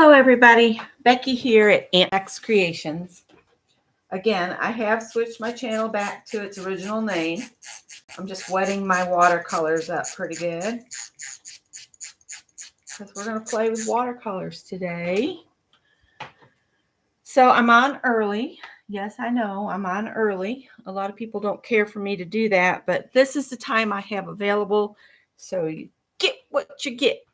Hello everybody, Becky here at Aunt X Creations. Again, I have switched my channel back to its original name. I'm just wetting my watercolors up pretty good because we're going to play with watercolors today. So I'm on early. Yes, I know I'm on early. A lot of people don't care for me to do that, but this is the time I have available. So you get what you get.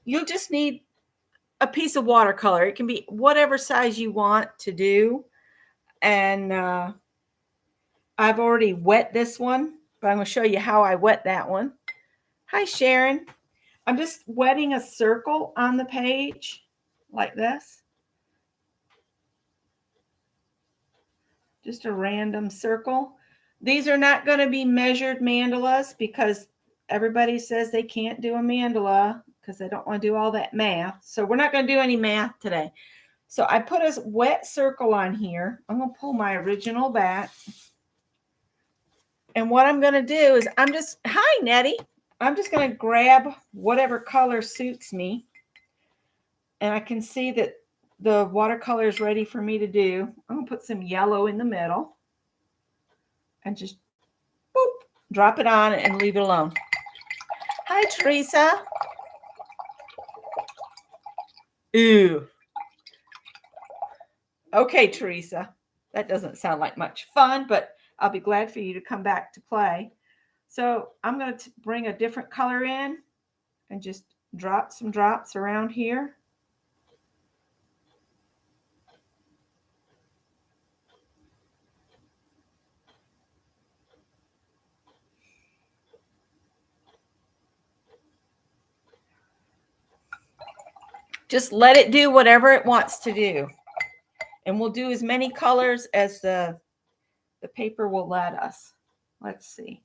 You'll just need a piece of watercolor. It can be whatever size you want to do. And I've already wet this one, but I'm going to show you how I wet that one. Hi, Sharon. I'm just wetting a circle on the page like this. Just a random circle. These are not going to be measured mandalas because everybody says they can't do a mandala because they don't want to do all that math. So we're not going to do any math today. So I put a wet circle on here. I'm going to pull my original back. And what I'm going to do is hi, Nettie. I'm just going to grab whatever color suits me. And I can see that the watercolor is ready for me to do. I'm going to put some yellow in the middle. And just boop, drop it on and leave it alone. Hi, Teresa. Ooh. Okay, Teresa. That doesn't sound like much fun, but I'll be glad for you to come back to play. So I'm going to bring a different color in and just drop some drops around here. Just let it do whatever it wants to do. And we'll do as many colors as the paper will let us. Let's see.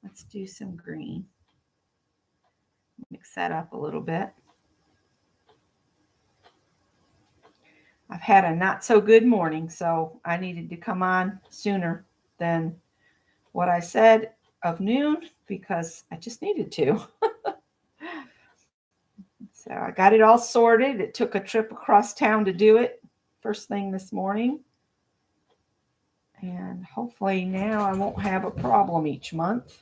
Let's do some green. Mix that up a little bit. I've had a not so good morning, so I needed to come on sooner than what I said of noon because I just needed to. So I got it all sorted. It took a trip across town to do it first thing this morning. And hopefully now I won't have a problem each month.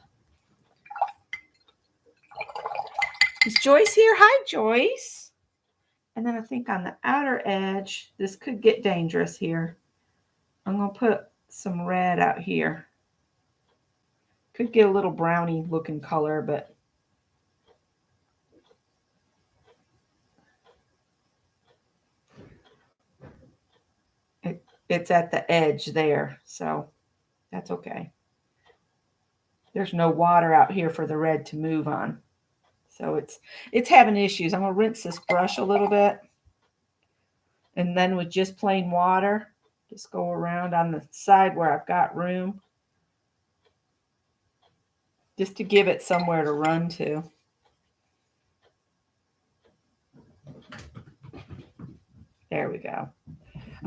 Is Joyce here? Hi, Joyce. And then I think on the outer edge, this could get dangerous here. I'm going to put some red out here. Could get a little browny looking color, but it's at the edge there, so that's okay. There's no water out here for the red to move on. So it's having issues. I'm going to rinse this brush a little bit. And then with just plain water, just go around on the side where I've got room. Just to give it somewhere to run to. There we go.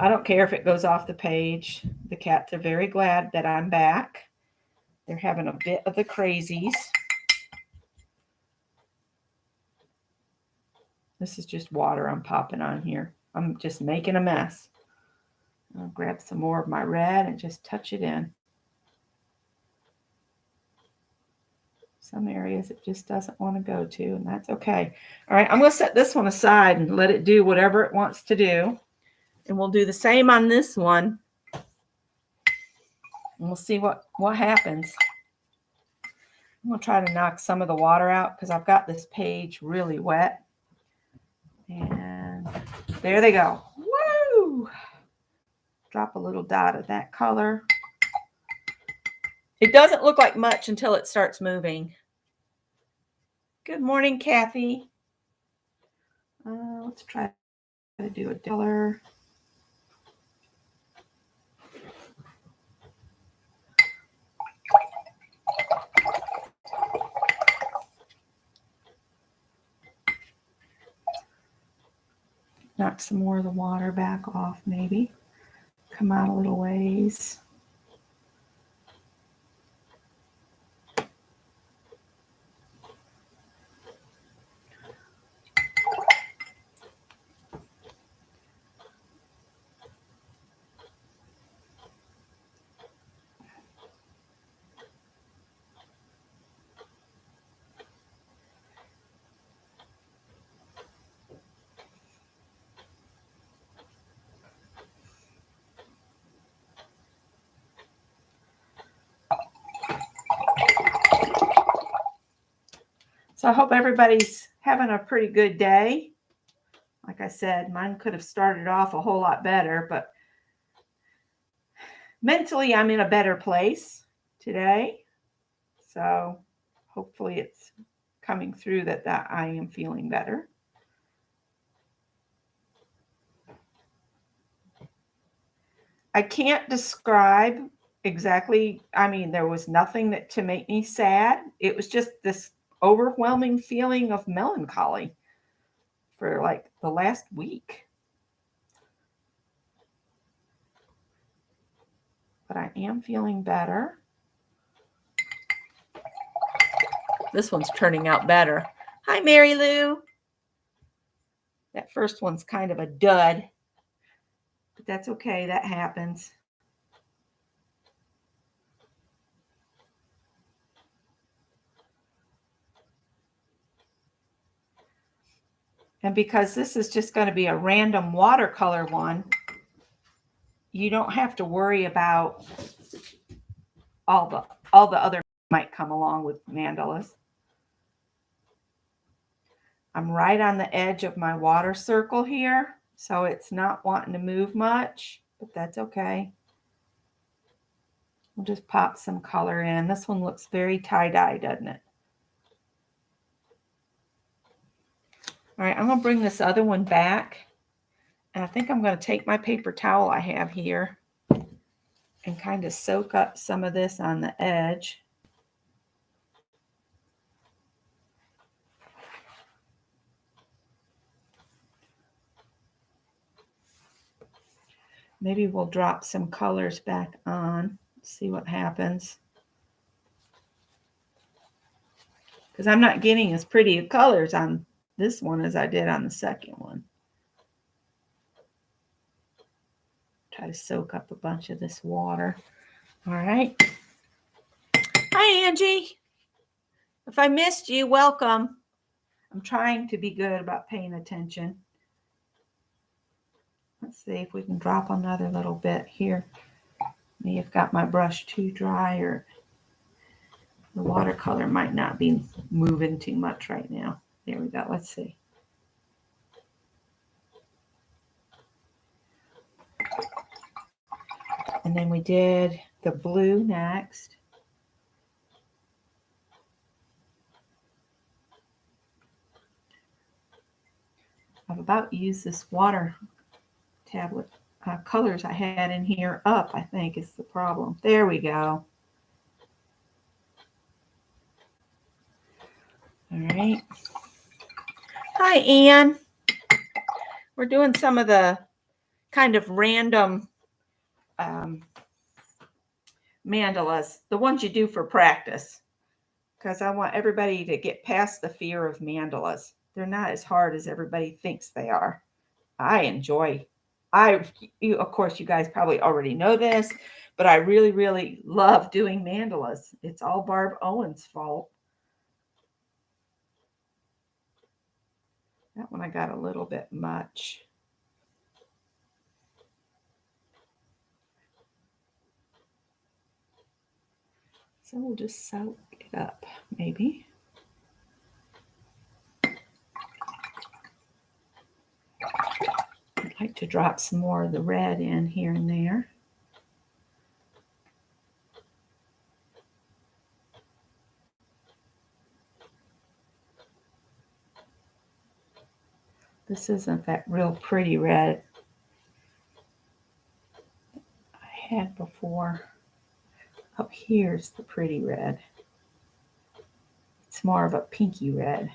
I don't care if it goes off the page. The cats are very glad that I'm back. They're having a bit of the crazies. This is just water I'm popping on here. I'm just making a mess. I'll grab some more of my red and just touch it in. Some areas it just doesn't want to go to, and that's okay. All right, I'm going to set this one aside and let it do whatever it wants to do. And we'll do the same on this one. And we'll see what happens. I'm going to try to knock some of the water out because I've got this page really wet. And there they go. Woo! Drop a little dot of that color. It doesn't look like much until it starts moving. Good morning, Kathy. Let's try to do a color. Knock some more of the water back off, maybe. Come out a little ways. So I hope everybody's having a pretty good day. Like I said, mine could have started off a whole lot better, but mentally I'm in a better place today. So hopefully it's coming through that I am feeling better. I can't describe exactly. I mean, there was nothing to make me sad. It was just this overwhelming feeling of melancholy for like the last week. But I am feeling better. This one's turning out better. Hi, Mary Lou. That first one's kind of a dud, but that's okay. That happens. And because this is just going to be a random watercolor one, you don't have to worry about all the other might come along with mandalas. I'm right on the edge of my water circle here, so it's not wanting to move much, but that's okay. We'll just pop some color in. This one looks very tie-dye, doesn't it? All right, I'm going to bring this other one back, and I think I'm going to take my paper towel I have here and kind of soak up some of this on the edge. Maybe we'll drop some colors back on, see what happens. Because I'm not getting as pretty colors on this one as I did on the second one. Try to soak up a bunch of this water. All right. Hi, Angie. If I missed you, welcome. I'm trying to be good about paying attention. Let's see if we can drop another little bit here. May have got my brush too dry, or the watercolor might not be moving too much right now. There we go. Let's see. And then we did the blue next. I've about used this water tablet colors I had in here up, I think is the problem. There we go. All right. Hi, Anne. We're doing some of the kind of random mandalas, the ones you do for practice, because I want everybody to get past the fear of mandalas. They're not as hard as everybody thinks they are. I enjoy. Of course, you guys probably already know this, but I really, really love doing mandalas. It's all Barb Owen's fault. That one I got a little bit much. So we'll just soak it up, maybe. I'd like to drop some more of the red in here and there. This isn't that real pretty red I had before. Up here's the pretty red. It's more of a pinky red.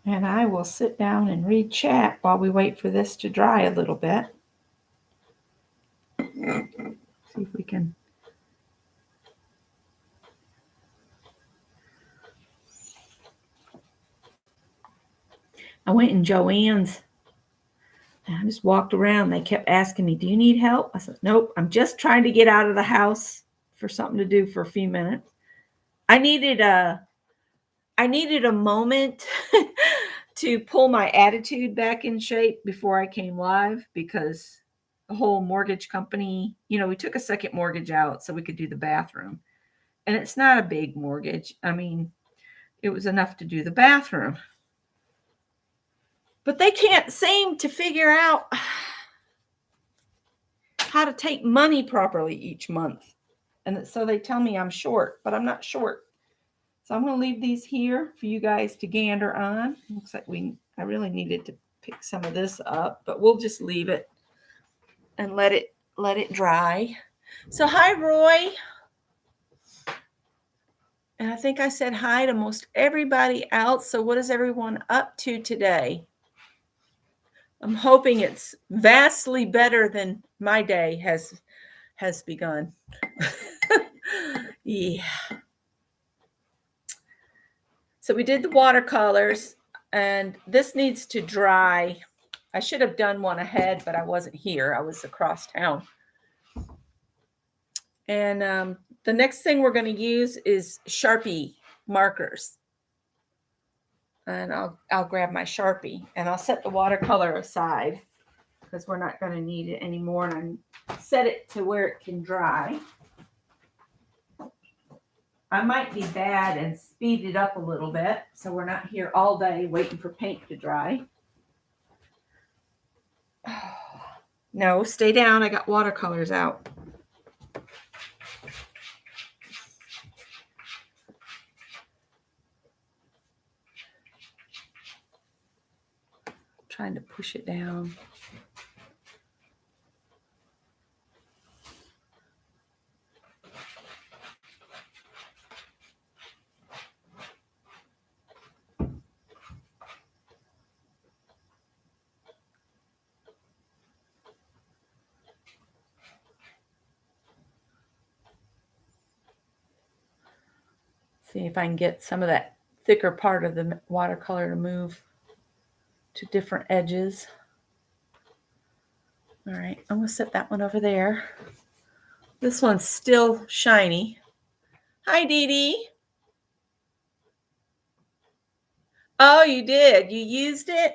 And I will sit down and read chat while we wait for this to dry a little bit. See if we can. I went in Joann's and I just walked around. They kept asking me, "Do you need help?" I said, "Nope, I'm just trying to get out of the house for something to do for a few minutes. I needed a moment to pull my attitude back in shape before I came live, because the whole mortgage company, we took a second mortgage out so we could do the bathroom. And it's not a big mortgage. I mean, it was enough to do the bathroom. But they can't seem to figure out how to take money properly each month. And so they tell me I'm short, but I'm not short. So I'm going to leave these here for you guys to gander on. Looks like I really needed to pick some of this up, but we'll just leave it and let it dry. So hi, Roy. And I think I said hi to most everybody else. So what is everyone up to today? I'm hoping it's vastly better than my day has begun. Yeah. So we did the watercolors, and this needs to dry. I should have done one ahead, but I wasn't here. I was across town. And the next thing we're going to use is Sharpie markers. And I'll grab my Sharpie, and I'll set the watercolor aside because we're not going to need it anymore. And set it to where it can dry. I might be bad and speed it up a little bit so we're not here all day waiting for paint to dry. No, stay down. I got watercolors out. Trying to push it down. See if I can get some of that thicker part of the watercolor to move to different edges. All right, I'm going to set that one over there. This one's still shiny. Hi, Dee Dee. Oh, you did? You used it?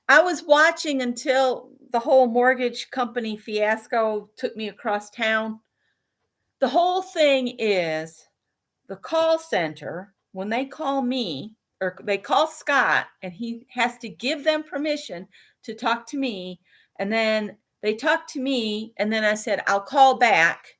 I was watching until the whole mortgage company fiasco took me across town. The whole thing is the call center, when they call me, or they call Scott, and he has to give them permission to talk to me. And then they talk to me, and then I said, I'll call back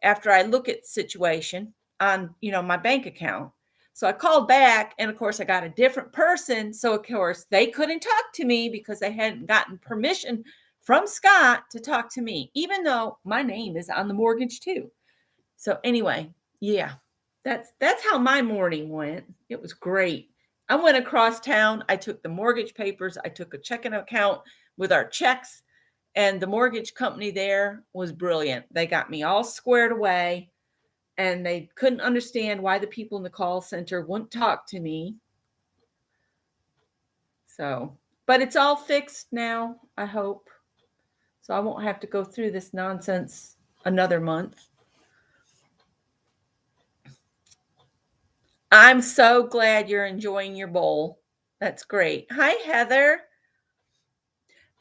after I look at the situation on, my bank account. So I called back, and of course I got a different person. So of course they couldn't talk to me because they hadn't gotten permission from Scott to talk to me, even though my name is on the mortgage too. So anyway, yeah, that's how my morning went. It was great. I went across town. I took the mortgage papers. I took a checking account with our checks, and the mortgage company there was brilliant. They got me all squared away, and they couldn't understand why the people in the call center wouldn't talk to me. So, but it's all fixed now, I hope. So I won't have to go through this nonsense another month. I'm so glad you're enjoying your bowl. That's great. Hi, Heather.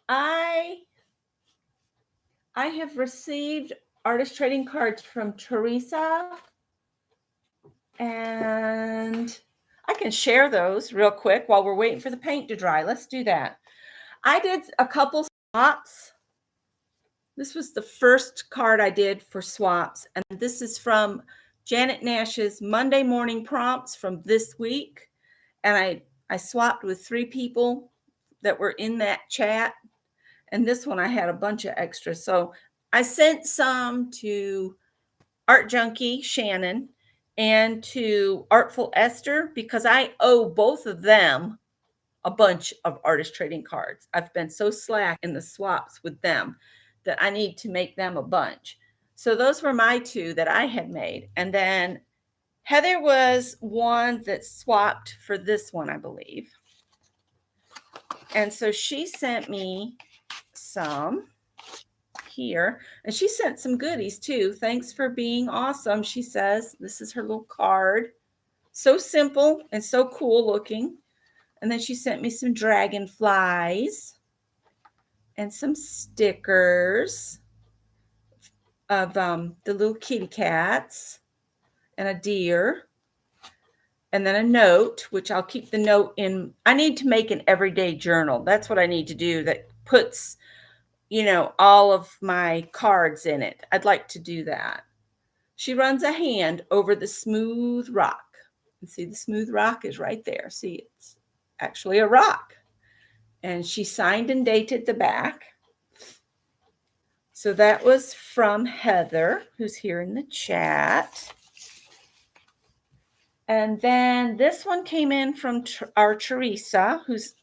I have received artist trading cards from Teresa, and I can share those real quick while we're waiting for the paint to dry. Let's do that. I did a couple swaps. This was the first card I did for swaps, and this is from Janet Nash's Monday morning prompts from this week. And I swapped with 3 people that were in that chat. And this one I had a bunch of extras. So I sent some to Art Junkie Shannon and to Artful Esther because I owe both of them a bunch of artist trading cards. I've been so slack in the swaps with them that I need to make them a bunch. So those were my 2 that I had made. And then Heather was one that swapped for this one, I believe. And so she sent me some here. And she sent some goodies too. Thanks for being awesome, she says. This is her little card. So simple and so cool looking. And then she sent me some dragonflies and some stickers of the little kitty cats and a deer. And then a note, which I'll keep the note in. I need to make an everyday journal. That's what I need to do, that puts, all of my cards in it. I'd like to do that. She runs a hand over the smooth rock. And see, the smooth rock is right there. See, it's actually a rock. And she signed and dated the back. So that was from Heather, who's here in the chat. And then this one came in from our Teresa, who's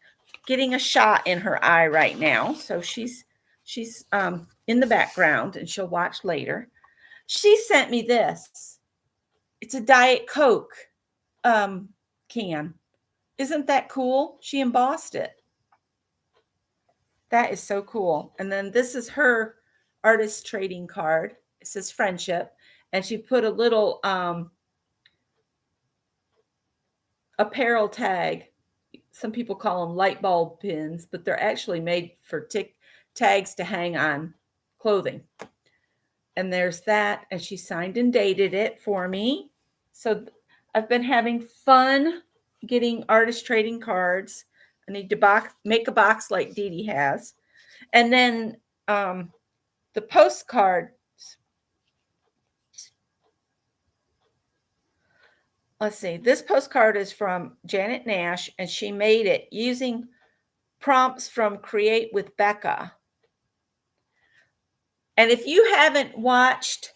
getting a shot in her eye right now. So she's in the background, and she'll watch later. She sent me this. It's a Diet Coke can. Isn't that cool? She embossed it. That is so cool. And then this is her artist trading card. It says friendship. And she put a little apparel tag. Some people call them light bulb pins, but they're actually made for tags to hang on clothing. And there's that. And she signed and dated it for me. So I've been having fun getting artist trading cards. I need to make a box like Dee Dee has. And then the postcard. Let's see. This postcard is from Janet Nash, and she made it using prompts from Create with Becca. And if you haven't watched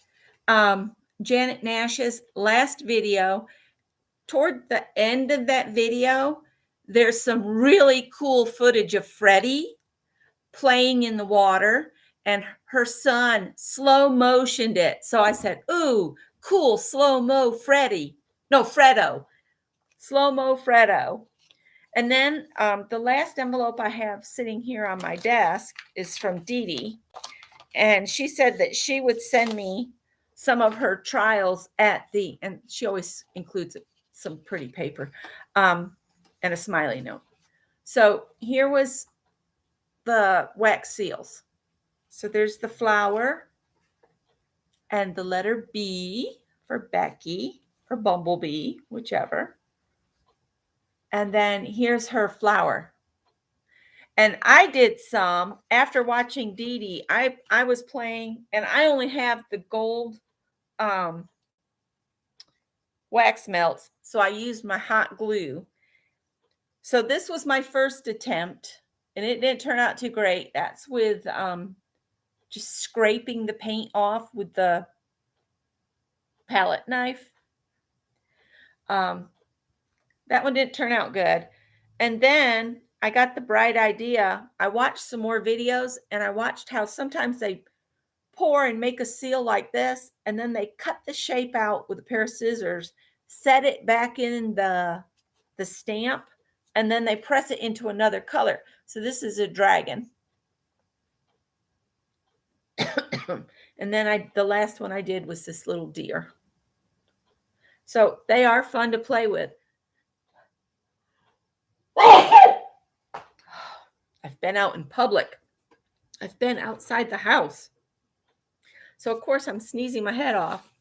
Janet Nash's last video, toward the end of that video, there's some really cool footage of Freddie playing in the water, and her son slow motioned it. So I said, ooh, cool, slow-mo Freddie. No, Fredo. Slow-mo Fredo. And then the last envelope I have sitting here on my desk is from Dee Dee. And she said that she would send me some of her trials and she always includes some pretty paper and a smiley note. So here was the wax seals. So there's the flower and the letter B for Becky or Bumblebee, whichever. And then here's her flower. And I did some after watching Dee Dee. I was playing, and I only have the gold wax melts, so I used my hot glue. So this was my first attempt, and it didn't turn out too great. That's with just scraping the paint off with the palette knife. That one didn't turn out good. And then I got the bright idea. I watched some more videos, and I watched how sometimes they pour and make a seal like this, and then they cut the shape out with a pair of scissors, set it back in the stamp, and then they press it into another color. So this is a dragon. And then the last one I did was this little deer. So they are fun to play with. I've been out in public. I've been outside the house. So, of course, I'm sneezing my head off.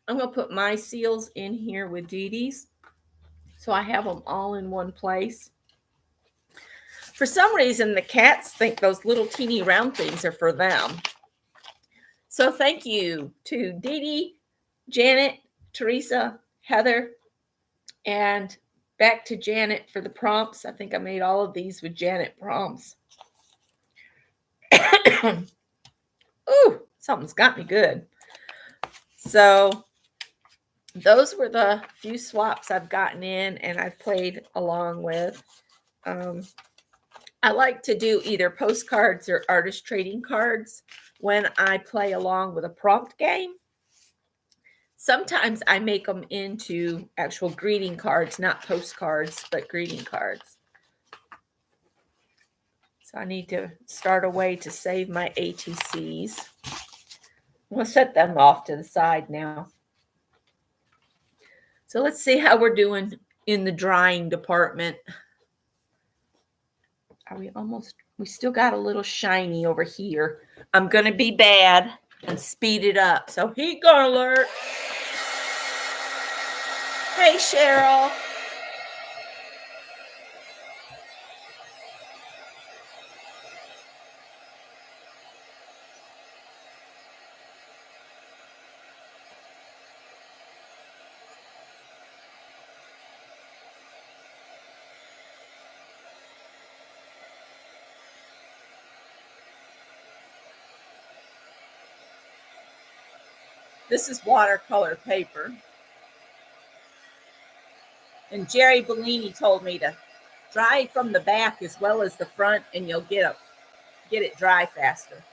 I'm going to put my seals in here with Dee Dee's. So I have them all in one place. For some reason, the cats think those little teeny round things are for them. So thank you to Dee Dee, Janet, Teresa, Heather, and back to Janet for the prompts. I think I made all of these with Janet prompts. Ooh, something's got me good. So those were the few swaps I've gotten in and I've played along with. I like to do either postcards or artist trading cards when I play along with a prompt game. Sometimes I make them into actual greeting cards, not postcards, but greeting cards. So I need to start a way to save my ATCs. I'm going to set them off to the side now. So let's see how we're doing in the drying department. Are we almost, we still got a little shiny over here. I'm going to be bad and speed it up. So heat gun alert. Hey, Cheryl. This is watercolor paper. And Jerry Bellini told me to dry from the back as well as the front, and you'll get it dry faster.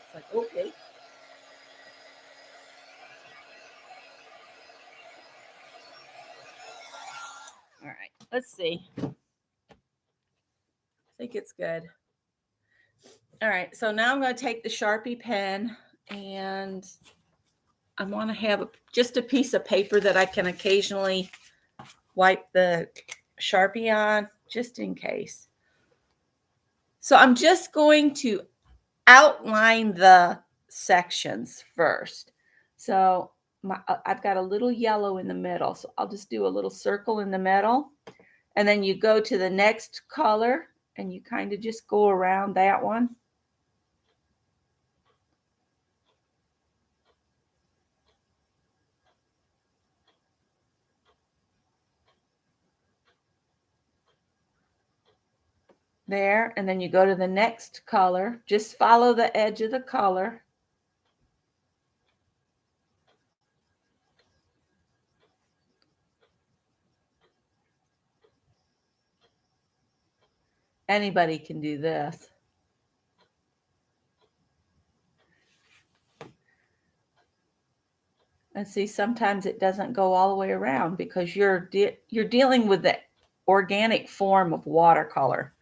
It's like, okay. All right, let's see. I think it's good. All right, so now I'm going to take the Sharpie pen, and I want to have just a piece of paper that I can occasionally wipe the Sharpie on, just in case. So I'm just going to outline the sections first. So I've got a little yellow in the middle, so I'll just do a little circle in the middle, and then you go to the next color and you kind of just go around that one. There, and then you go to the next color. Just follow the edge of the color. Anybody can do this. And see, sometimes it doesn't go all the way around because you're dealing with the organic form of watercolor.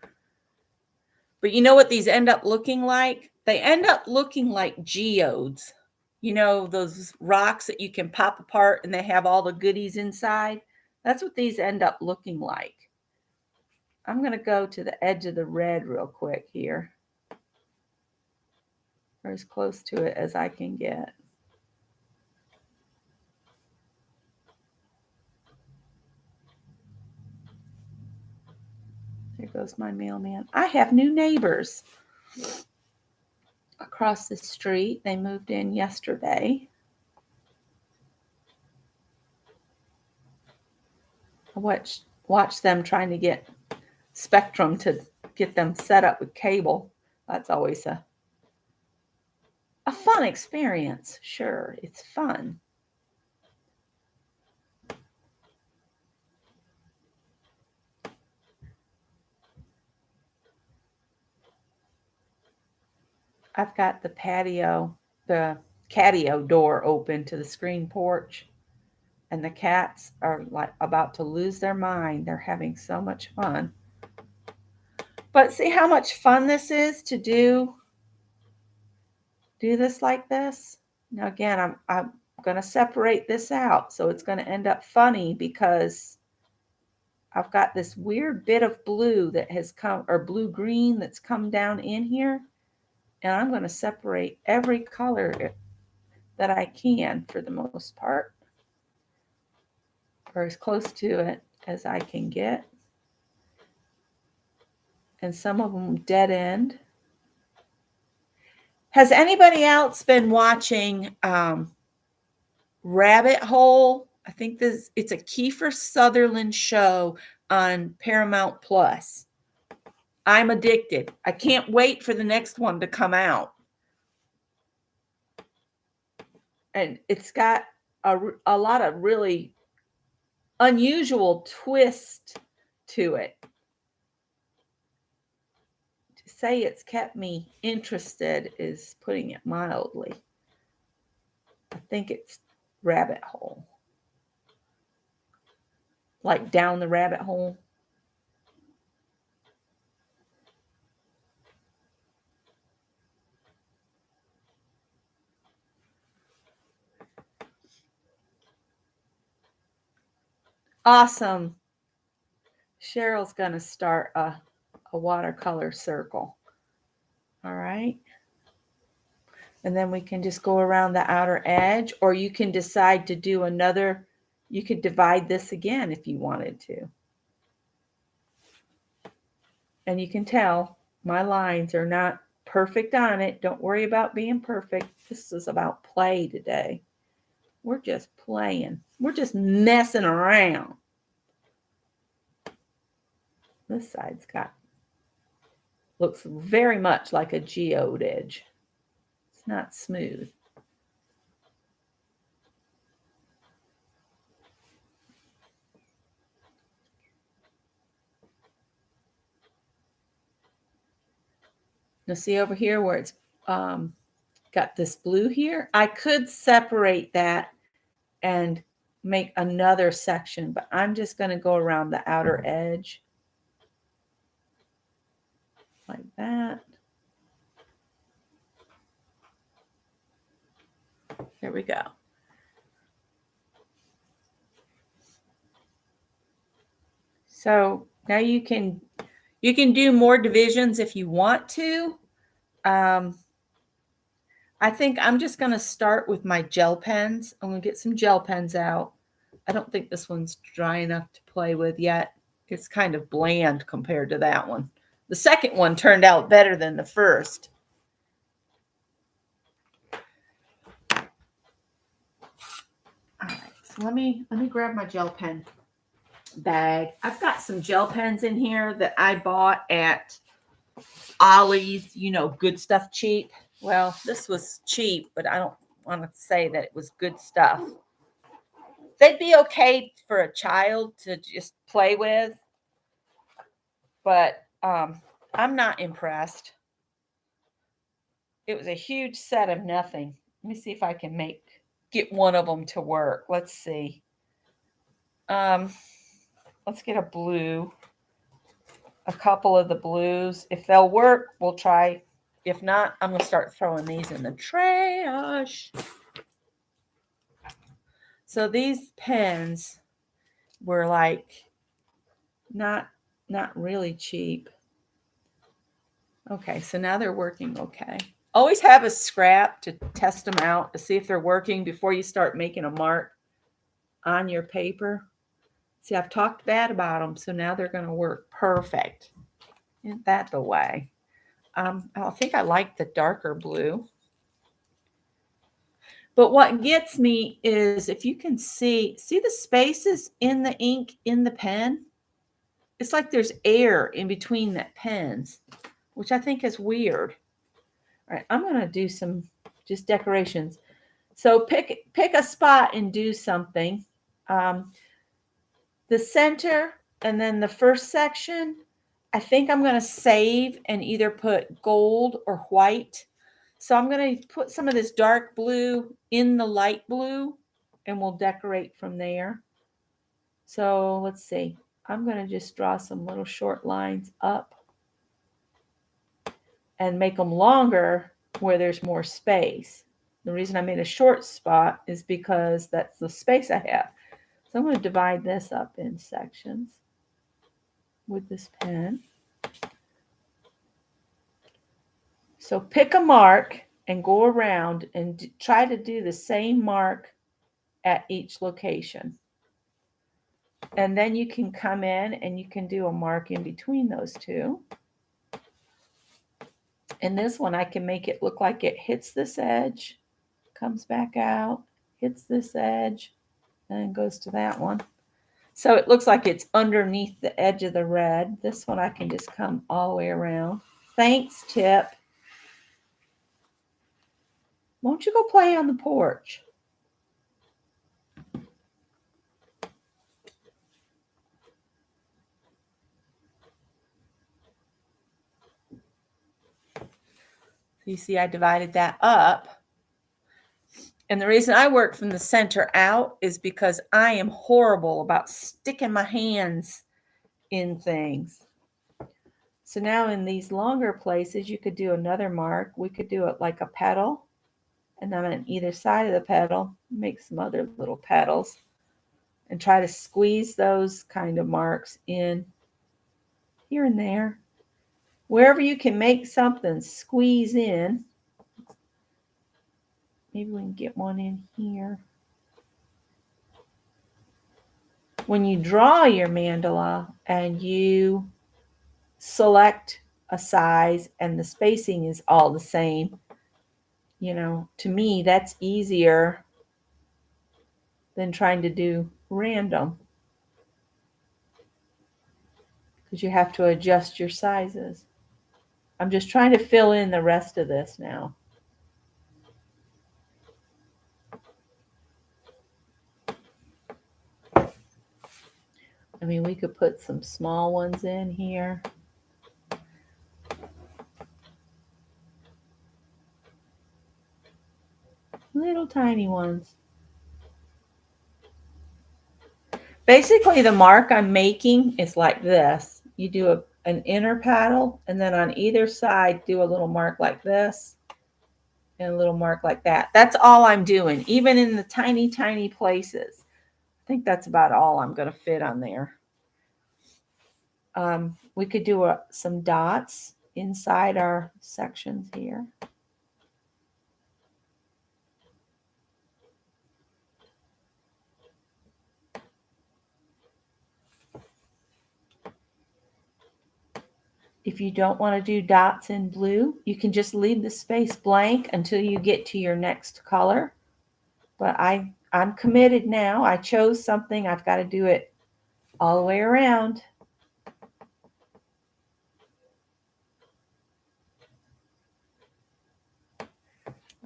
But you know what these end up looking like? They end up looking like geodes. You know, those rocks that you can pop apart and they have all the goodies inside? That's what these end up looking like. I'm going to go to the edge of the red real quick here. Or as close to it as I can get. There goes my mailman. I have new neighbors across the street. They moved in yesterday. I watched them trying to get Spectrum to get them set up with cable. That's always a fun experience. Sure, it's fun. I've got the catio door open to the screen porch, and the cats are like about to lose their mind. They're having so much fun. But see how much fun this is to do this like this. Now again, I'm going to separate this out, so it's going to end up funny because I've got this weird bit of blue that has come, or blue-green that's come down in here. And I'm going to separate every color that I can for the most part, or as close to it as I can get. And some of them dead end. Has anybody else been watching Rabbit Hole? I think it's a Kiefer Sutherland show on Paramount Plus. I'm addicted. I can't wait for the next one to come out. And it's got a lot of really unusual twist to it. To say it's kept me interested is putting it mildly. I think it's Rabbit Hole. Like down the rabbit hole. Awesome. Cheryl's going to start a watercolor circle. All right. And then we can just go around the outer edge, or you can decide to do another. You could divide this again if you wanted to. And you can tell my lines are not perfect on it. Don't worry about being perfect. This is about play today. We're just playing. We're just messing around. This side's looks very much like a geode edge. It's not smooth. Now see over here where it's got this blue here? I could separate that and make another section, but I'm just going to go around the outer edge like that. There we go. So now you can do more divisions if you want to. I think I'm just going to start with my gel pens. I'm going to get some gel pens out. I don't think this one's dry enough to play with yet. It's kind of bland compared to that one. The second one turned out better than the first. All right, so let me grab my gel pen bag. I've got some gel pens in here that I bought at Ollie's, you know, good stuff cheap. Well, this was cheap, but I don't want to say that it was good stuff. They'd be okay for a child to just play with, but I'm not impressed. It was a huge set of nothing. Let me see if I can get one of them to work. Let's see. Let's get a blue. A couple of the blues. If they'll work, we'll try. If not, I'm going to start throwing these in the trash. So these pens were like not really cheap. Okay, so now they're working okay. Always have a scrap to test them out to see if they're working before you start making a mark on your paper. See, I've talked bad about them, so now they're going to work perfect. Isn't that the way? I think I like the darker blue. But what gets me is if you can see the spaces in the ink in the pen? It's like there's air in between the pens, which I think is weird. All right, I'm going to do some just decorations. So pick a spot and do something. The center and then the first section, I think I'm going to save and either put gold or white. So I'm going to put some of this dark blue in the light blue and we'll decorate from there. So let's see. I'm going to just draw some little short lines up and make them longer where there's more space. The reason I made a short spot is because that's the space I have. So I'm going to divide this up in sections with this pen. So pick a mark and go around and try to do the same mark at each location. And then you can come in and you can do a mark in between those two. And this one, I can make it look like it hits this edge, comes back out, hits this edge, and goes to that one. So it looks like it's underneath the edge of the red. This one, I can just come all the way around. Thanks, Tip. Won't you go play on the porch? You see, I divided that up. And the reason I work from the center out is because I am horrible about sticking my hands in things. So now in these longer places, you could do another mark. We could do it like a petal. And then on either side of the petal, make some other little petals. and try to squeeze those kind of marks in here and there. Wherever you can make something squeeze in. Maybe we can get one in here. When you draw your mandala and you select a size and the spacing is all the same, to me, that's easier than trying to do random, because you have to adjust your sizes. I'm just trying to fill in the rest of this now. I mean, we could put some small ones in here. Little tiny ones. Basically, the mark I'm making is like this. You do an inner paddle, and then on either side, do a little mark like this and a little mark like that. That's all I'm doing, even in the tiny, tiny places. I think that's about all I'm going to fit on there. We could do some dots inside our sections here. If you don't want to do dots in blue, you can just leave the space blank until you get to your next color. But I'm committed now. I chose something. I've got to do it all the way around.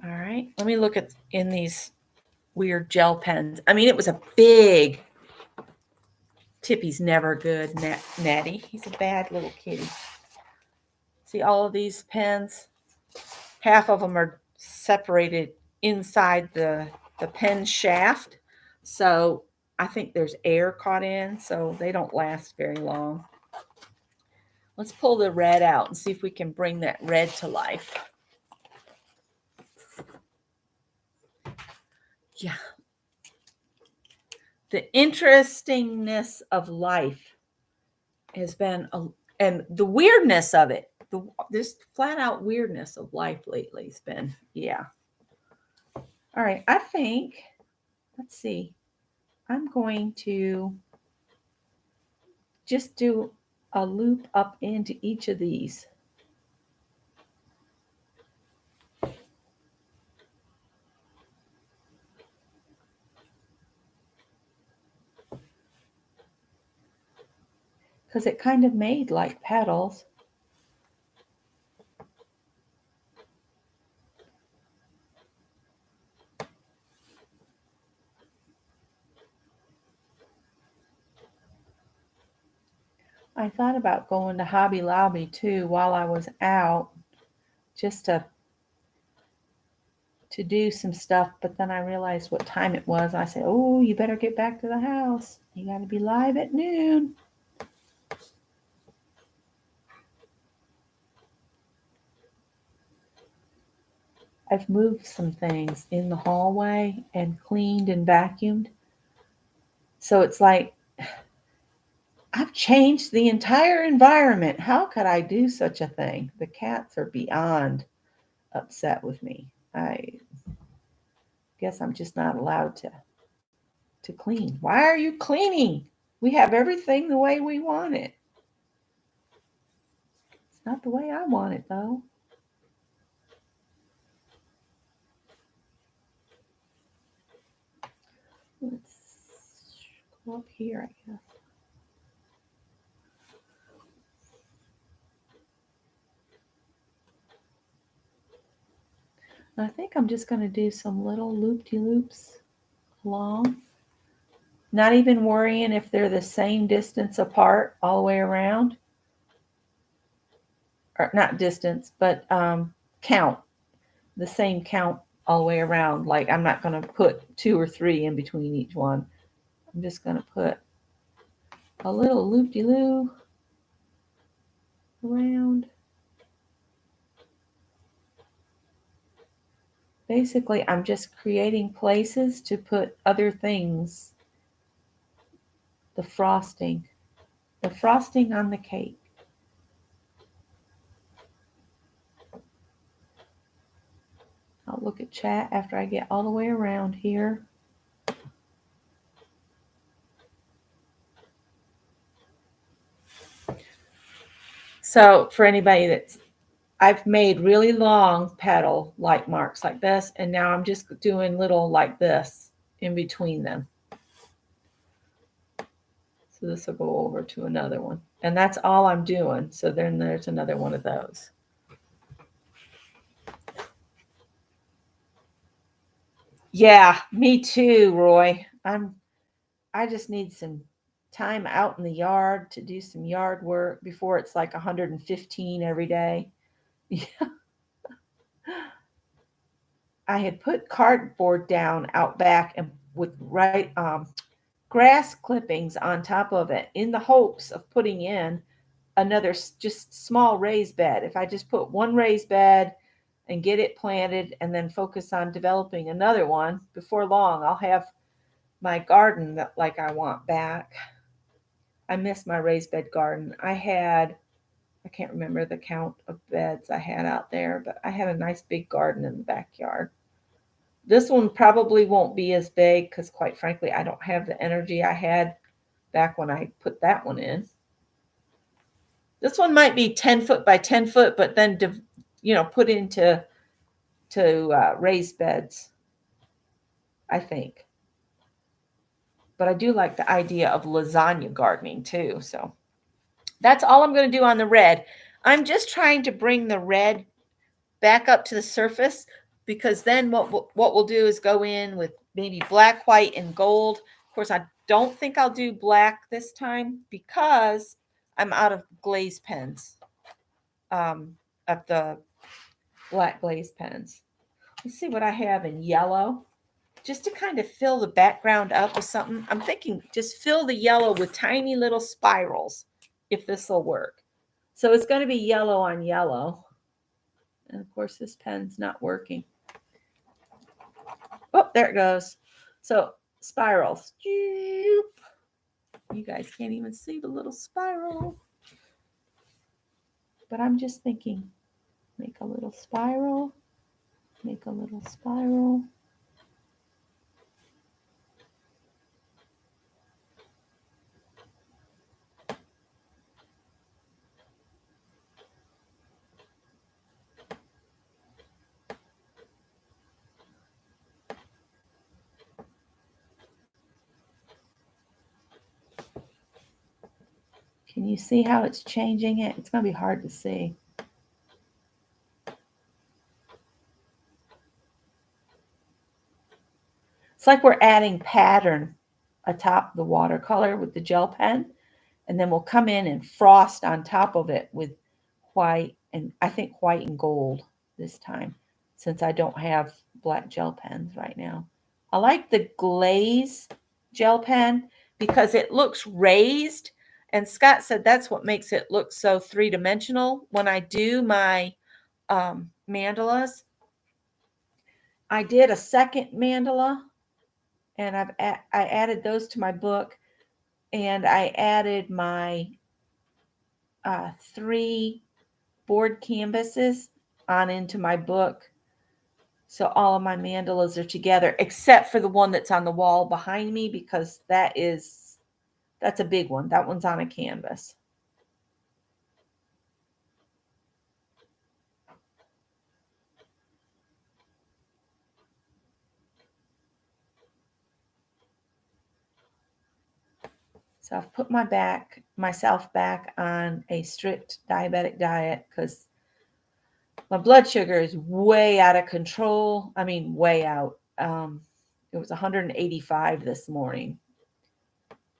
All right, let me look in these weird gel pens. I mean, it was a big, Tippy's never good, Natty. He's a bad little kitty. See all of these pens? Half of them are separated inside the pen shaft. So I think there's air caught in, so they don't last very long. Let's pull the red out and see if we can bring that red to life. Yeah. The interestingness of life has been, and the weirdness of it, this flat out weirdness of life lately has been, yeah. All right, I think, let's see, I'm going to just do a loop up into each of these. Because it kind of made like petals. I thought about going to Hobby Lobby too while I was out, just to do some stuff, but then I realized what time it was. I said, oh, you better get back to the house. You got to be live at noon. I've moved some things in the hallway and cleaned and vacuumed. So it's like, I've changed the entire environment. How could I do such a thing? The cats are beyond upset with me. I guess I'm just not allowed to clean. Why are you cleaning? We have everything the way we want it. It's not the way I want it, though. Let's go up here, I guess. I think I'm just going to do some little loop-de-loops along. Not even worrying if they're the same distance apart all the way around. Or not distance, but count. The same count all the way around. Like I'm not going to put 2 or 3 in between each one. I'm just going to put a little loop-de-loop around. Basically, I'm just creating places to put other things the frosting on the cake. I'll look at chat after I get all the way around here. So for anybody that's, I've made really long petal like marks like this, and now I'm just doing little like this in between them. So this will go over to another one. And that's all I'm doing. So then there's another one of those. Yeah, me too, Roy. I just need some time out in the yard to do some yard work before it's like 115 every day. Yeah. I had put cardboard down out back and with grass clippings on top of it in the hopes of putting in another just small raised bed. If I just put one raised bed and get it planted and then focus on developing another one, before long I'll have my garden that like I want back. I miss my raised bed garden. I can't remember the count of beds I had out there, but I had a nice big garden in the backyard. This one probably won't be as big because quite frankly, I don't have the energy I had back when I put that one in. This one might be 10 foot by 10 foot, but then, put into raised beds, I think. But I do like the idea of lasagna gardening too. So that's all I'm going to do on the red. I'm just trying to bring the red back up to the surface, because then what we'll do is go in with maybe black, white, and gold. Of course, I don't think I'll do black this time because I'm out of glaze pens, of the black glaze pens. Let's see what I have in yellow, just to kind of fill the background up with something. I'm thinking just fill the yellow with tiny little spirals, if this will work. So it's going to be yellow on yellow. And of course, this pen's not working. Oh, there it goes. So spirals. You guys can't even see the little spiral. But I'm just thinking, make a little spiral, make a little spiral. Can you see how it's changing it? It's going to be hard to see. It's like we're adding pattern atop the watercolor with the gel pen, and then we'll come in and frost on top of it with white, and I think white and gold this time, since I don't have black gel pens right now. I like the glaze gel pen because it looks raised, and Scott said that's what makes it look so three-dimensional. When I do my mandalas, I did a second mandala, and I added those to my book, and I added my 3 board canvases on into my book. So all of my mandalas are together, except for the one that's on the wall behind me, because that's a big one. That one's on a canvas. So I've put myself back on a strict diabetic diet because my blood sugar is way out of control. I mean, way out. It was 185 this morning.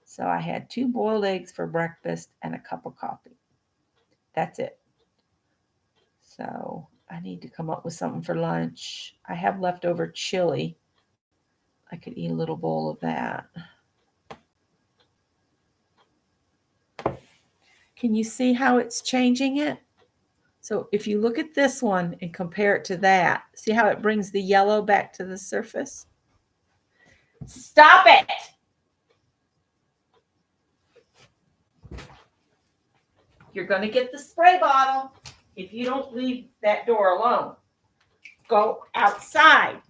So I had 2 boiled eggs for breakfast and a cup of coffee. That's it. So I need to come up with something for lunch. I have leftover chili. I could eat a little bowl of that. Can you see how it's changing it? So if you look at this one and compare it to that, see how it brings the yellow back to the surface? Stop it! You're going to get the spray bottle if you don't leave that door alone. Go outside.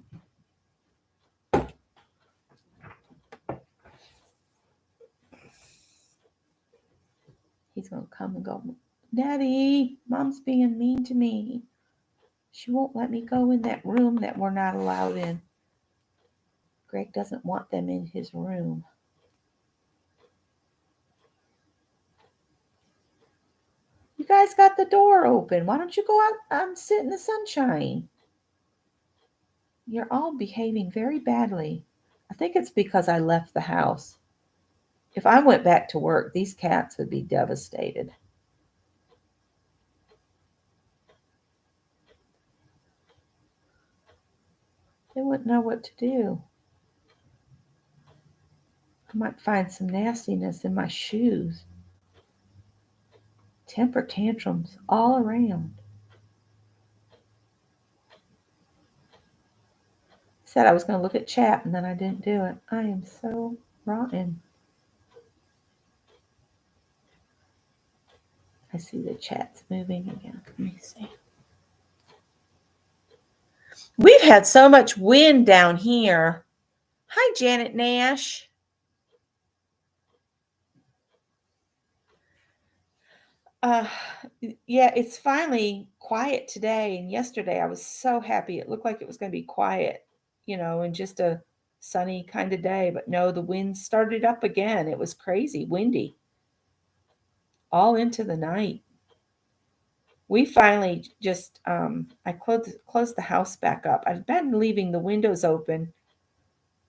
He's going to come and go, Daddy, Mom's being mean to me. She won't let me go in that room that we're not allowed in. Greg doesn't want them in his room. You guys got the door open. Why don't you go out and sit in the sunshine? You're all behaving very badly. I think it's because I left the house. If I went back to work, these cats would be devastated. They wouldn't know what to do. I might find some nastiness in my shoes. Temper tantrums all around. I said I was going to look at chat and then I didn't do it. I am so rotten. I see the chat's moving again. Let me see. We've had so much wind down here. Hi, Janet Nash. Yeah, it's finally quiet today. And yesterday I was so happy. It looked like it was going to be quiet, and just a sunny kind of day. But no, the wind started up again. It was crazy, windy, all into the night. We finally just, I closed the house back up. I've been leaving the windows open,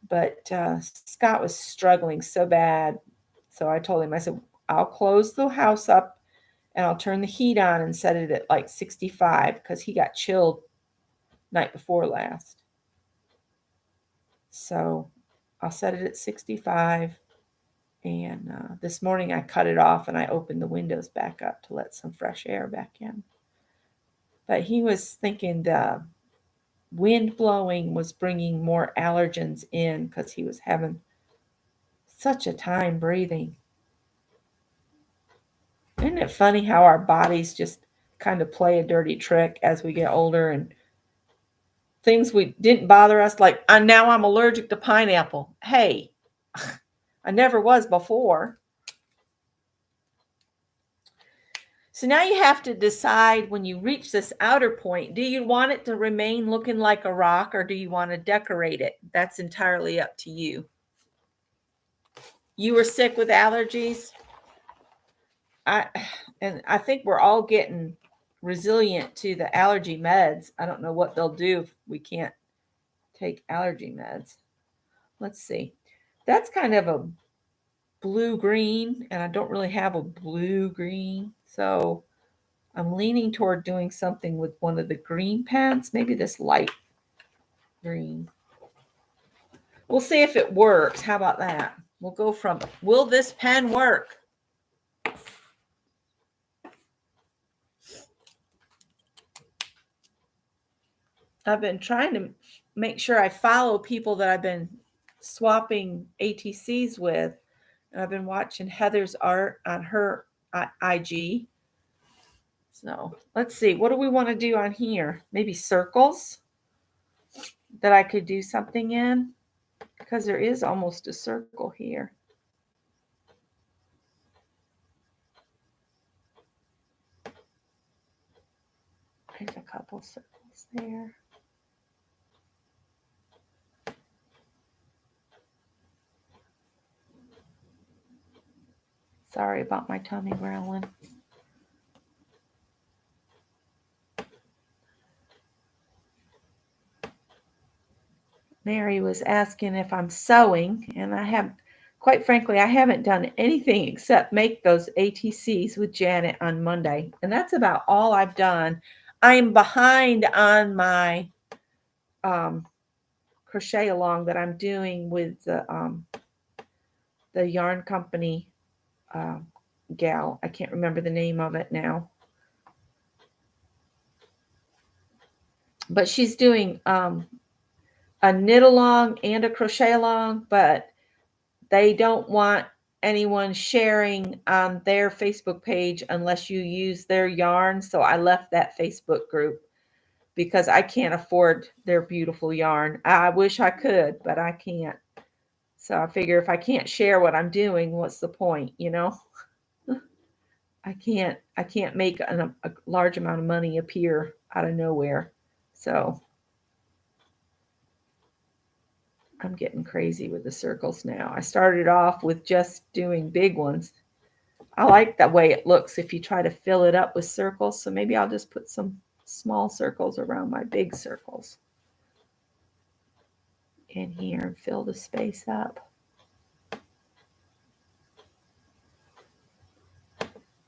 but Scott was struggling so bad. So I told him, I said, I'll close the house up and I'll turn the heat on and set it at like 65 because he got chilled night before last. So I'll set it at 65. And this morning I cut it off and I opened the windows back up to let some fresh air back in. But he was thinking the wind blowing was bringing more allergens in because he was having such a time breathing. Isn't it funny how our bodies just kind of play a dirty trick as we get older, and things we didn't bother us, like now I'm allergic to pineapple. Hey, I never was before. So now you have to decide when you reach this outer point, do you want it to remain looking like a rock or do you want to decorate it? That's entirely up to you. You were sick with allergies? I think we're all getting resilient to the allergy meds. I don't know what they'll do if we can't take allergy meds. Let's see. That's kind of a blue-green, and I don't really have a blue-green. So I'm leaning toward doing something with one of the green pens, maybe this light green. We'll see if it works. How about that? We'll go from, will this pen work? I've been trying to make sure I follow people that I've been swapping ATCs with. And I've been watching Heather's art on her IG. So let's see. What do we want to do on here? Maybe circles that I could do something in, because there is almost a circle here. There's a couple circles there. Sorry about my tummy growling. Mary was asking if I'm sewing, and quite frankly, I haven't done anything except make those ATCs with Janet on Monday. And that's about all I've done. I'm behind on my crochet along that I'm doing with the yarn company gal. I can't remember the name of it now. But she's doing a knit along and a crochet along, but they don't want anyone sharing on their Facebook page unless you use their yarn. So I left that Facebook group because I can't afford their beautiful yarn. I wish I could, but I can't. So I figure if I can't share what I'm doing, what's the point, you know? I can't make a large amount of money appear out of nowhere. So I'm getting crazy with the circles now. I started off with just doing big ones. I like the way it looks if you try to fill it up with circles. So maybe I'll just put some small circles around my big circles in here and fill the space up. I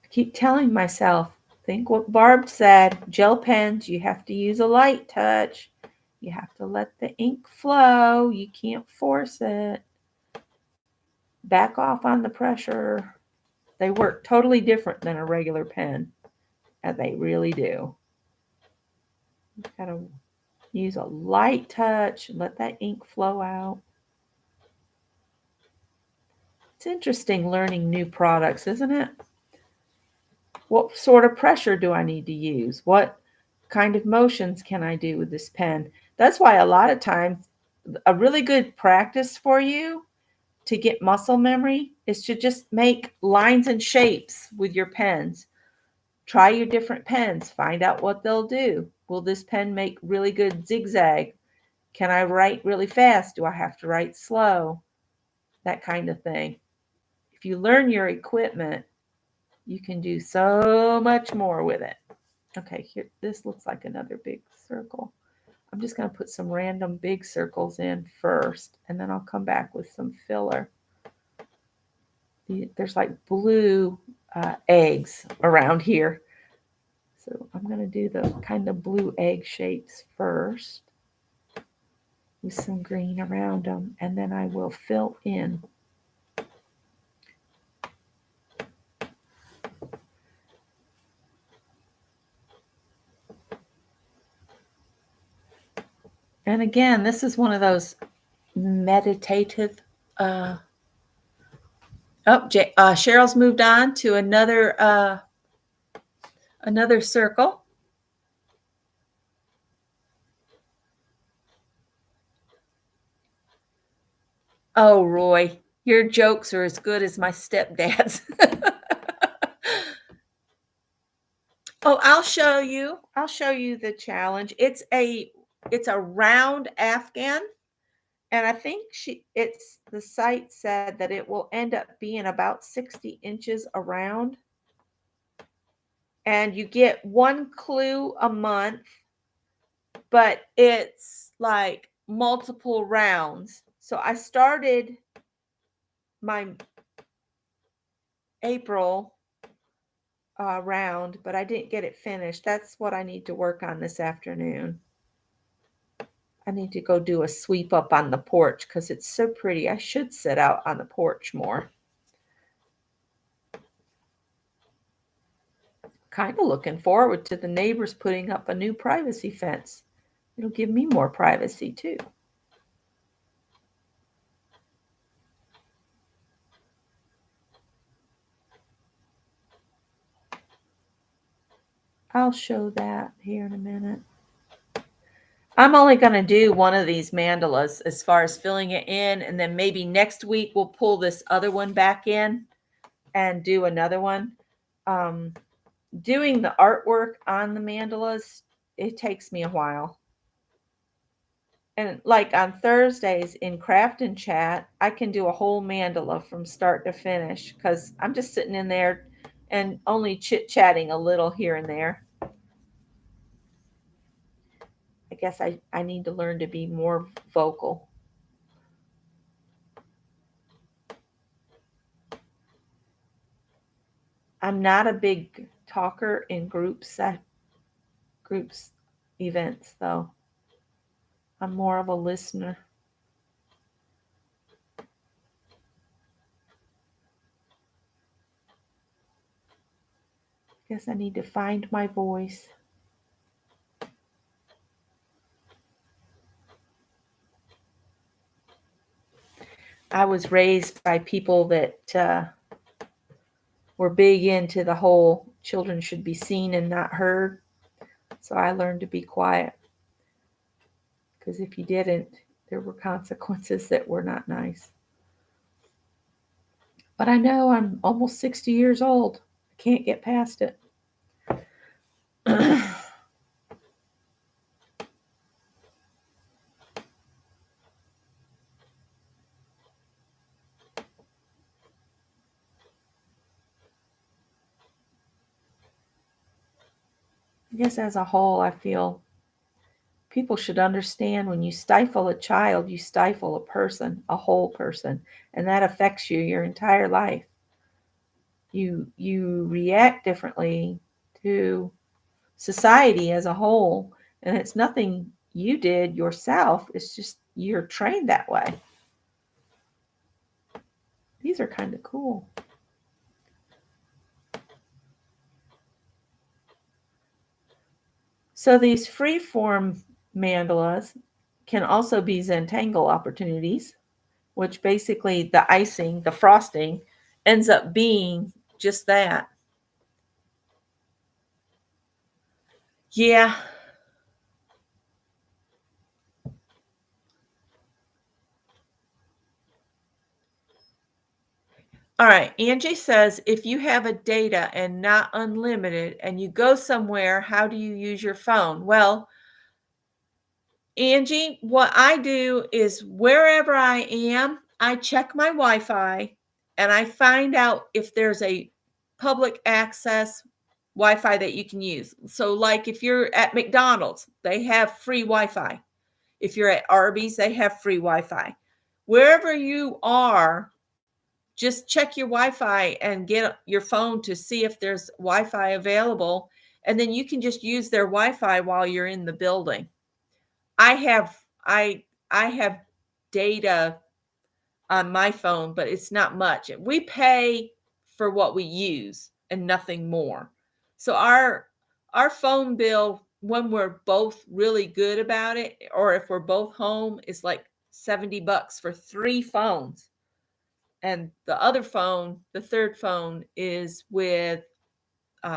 keep telling myself, think what Barb said, gel pens, you have to use a light touch. You have to let the ink flow. You can't force it. Back off on the pressure. They work totally different than a regular pen. And they really do. You gotta use a light touch, let that ink flow out. It's interesting learning new products, isn't it? What sort of pressure do I need to use? What kind of motions can I do with this pen? That's why a lot of times a really good practice for you to get muscle memory is to just make lines and shapes with your pens. Try your different pens. Find out what they'll do. Will this pen make really good zigzag? Can I write really fast? Do I have to write slow? That kind of thing. If you learn your equipment, you can do so much more with it. Okay, here, this looks like another big circle. I'm just going to put some random big circles in first, and then I'll come back with some filler. There's like blue eggs around here. So I'm going to do the kind of blue egg shapes first with some green around them, and then I will fill in. And again, this is one of those meditative. Cheryl's moved on to another circle. Oh, Roy, your jokes are as good as my stepdad's. Oh, I'll show you. I'll show you the challenge. It's a round Afghan, and I think the site said that it will end up being about 60 inches around. And you get one clue a month, but it's like multiple rounds. So I started my April round, but I didn't get it finished. That's what I need to work on this afternoon. I need to go do a sweep up on the porch because it's so pretty. I should sit out on the porch more. Kind of looking forward to the neighbors putting up a new privacy fence. It'll give me more privacy too. I'll show that here in a minute. I'm only going to do one of these mandalas as far as filling it in, and then maybe next week we'll pull this other one back in and do another one. Doing the artwork on the mandalas, it takes me a while. And like on Thursdays in Craft and Chat, I can do a whole mandala from start to finish because I'm just sitting in there and only chit-chatting a little here and there. I guess I need to learn to be more vocal. I'm not a big talker in groups events, though. I'm more of a listener. I guess I need to find my voice. I was raised by people that were big into the whole children should be seen and not heard. So I learned to be quiet, because if you didn't, there were consequences that were not nice. But I know I'm almost 60 years old. I can't get past it. I guess as a whole, I feel people should understand when you stifle a child, you stifle a person, a whole person, and that affects you your entire life. You react differently to society as a whole, and it's nothing you did yourself. It's just you're trained that way. These are kind of cool. So these free-form mandalas can also be Zentangle opportunities, which basically the icing, the frosting, ends up being just that. Yeah. All right. Angie says, if you have a data and not unlimited and you go somewhere, how do you use your phone? Well, Angie, what I do is wherever I am, I check my Wi-Fi and I find out if there's a public access Wi-Fi that you can use. So like if you're at McDonald's, they have free Wi-Fi. If you're at Arby's, they have free Wi-Fi. Wherever you are, just check your Wi-Fi and get your phone to see if there's Wi-Fi available. And then you can just use their Wi-Fi while you're in the building. I have data on my phone, but it's not much. We pay for what we use and nothing more. So our phone bill, when we're both really good about it, or if we're both home, is like $70 for 3 phones. And the other phone, the third phone, is with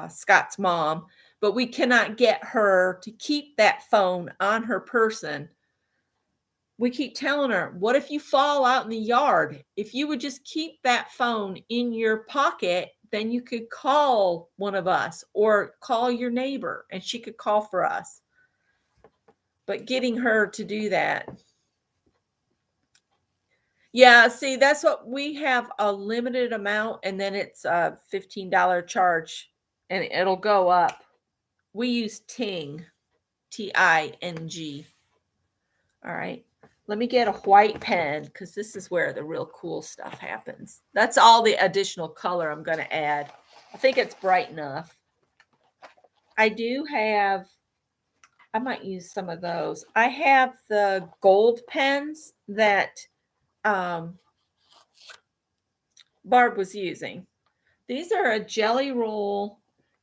Scott's mom, but we cannot get her to keep that phone on her person. We keep telling her, what if you fall out in the yard? If you would just keep that phone in your pocket, then you could call one of us or call your neighbor and she could call for us. But getting her to do that. Yeah, see, that's what we have, a limited amount, and then it's a $15 charge and it'll go up. We use Ting, Ting. All right. Let me get a white pen because this is where the real cool stuff happens. That's all the additional color I'm going to add. I think it's bright enough. I do have, I might use some of those. I have the gold pens that Barb was using. These are a jelly roll,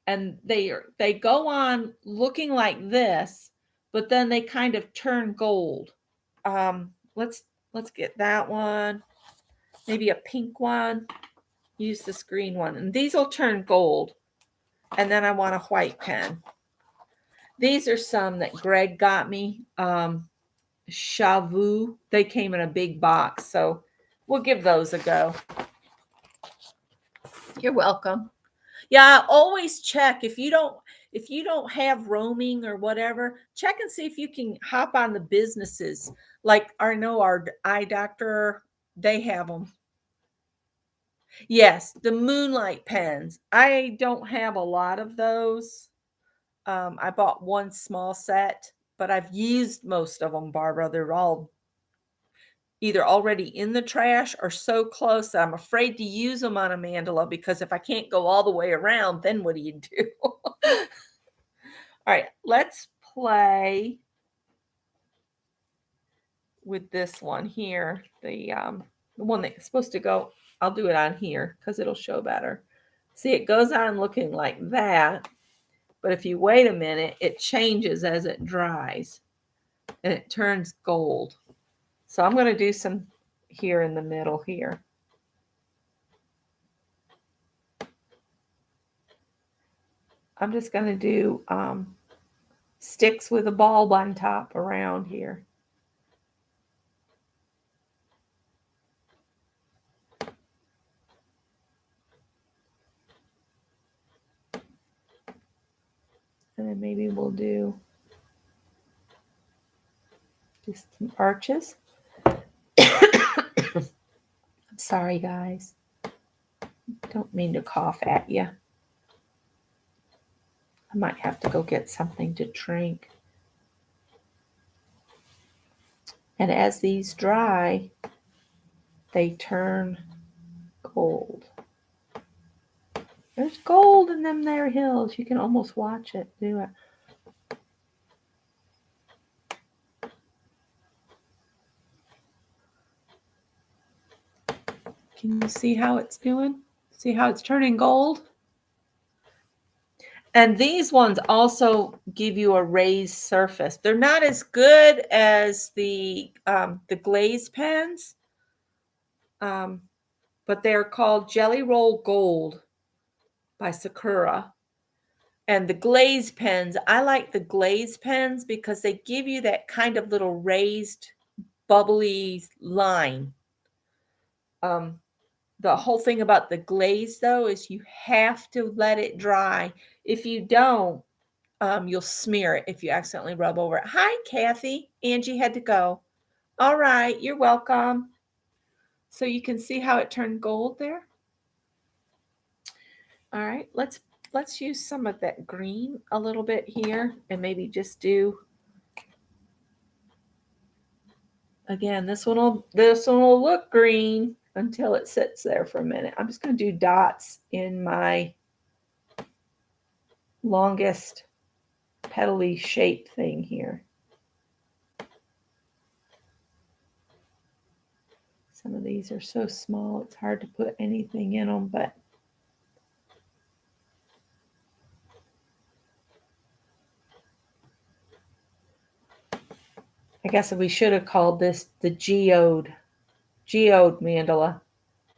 and they go on looking like this, but then they kind of turn gold. Let's get that one. Maybe a pink one. Use this green one. And these will turn gold. And then I want a white pen. These are some that Greg got me. Shavu. They came in a big box. So we'll give those a go. You're welcome. Yeah, always check. If you don't have roaming or whatever, check and see if you can hop on the businesses. Like our eye doctor, they have them. Yes, the moonlight pens. I don't have a lot of those. I bought one small set, but I've used most of them, Barbara. They're all either already in the trash or so close that I'm afraid to use them on a mandala, because if I can't go all the way around, then what do you do? All right, let's play with this one here. The one that's supposed to go, I'll do it on here because it'll show better. See, it goes on looking like that, but if you wait a minute, it changes as it dries and it turns gold. So I'm going to do some here in the middle here. I'm just going to do sticks with a bulb on top around here. And then maybe we'll do just some arches. I'm sorry, guys. Don't mean to cough at you. I might have to go get something to drink. And as these dry, they turn gold. There's gold in them there hills. You can almost watch it do it. Can you see how it's doing? See how it's turning gold? And these ones also give you a raised surface. They're not as good as the glaze pens, but they're called Jelly Roll Gold by Sakura. And the glaze pens, I like the glaze pens because they give you that kind of little raised, bubbly line. The whole thing about the glaze, though, is you have to let it dry. If you don't, you'll smear it if you accidentally rub over it. Hi, Kathy. Angie had to go. All right, you're welcome. So you can see how it turned gold there. All right, let's use some of that green a little bit here and maybe just do, again, this one will look green until it sits there for a minute. I'm just going to do dots in my longest petally shaped thing here. Some of these are so small, it's hard to put anything in them, but I guess we should have called this the geode mandala.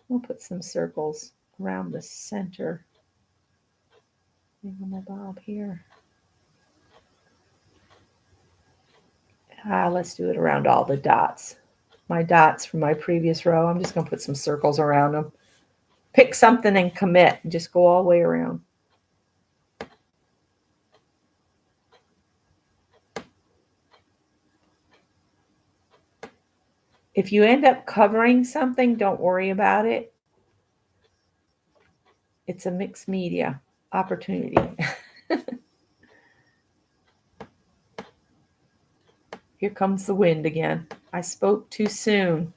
We'll put some circles around the center. Bob here. Let's do it around all the dots. My dots from my previous row. I'm just going to put some circles around them. Pick something and commit. And just go all the way around. If you end up covering something, don't worry about it. It's a mixed media opportunity. Here comes the wind again. I spoke too soon.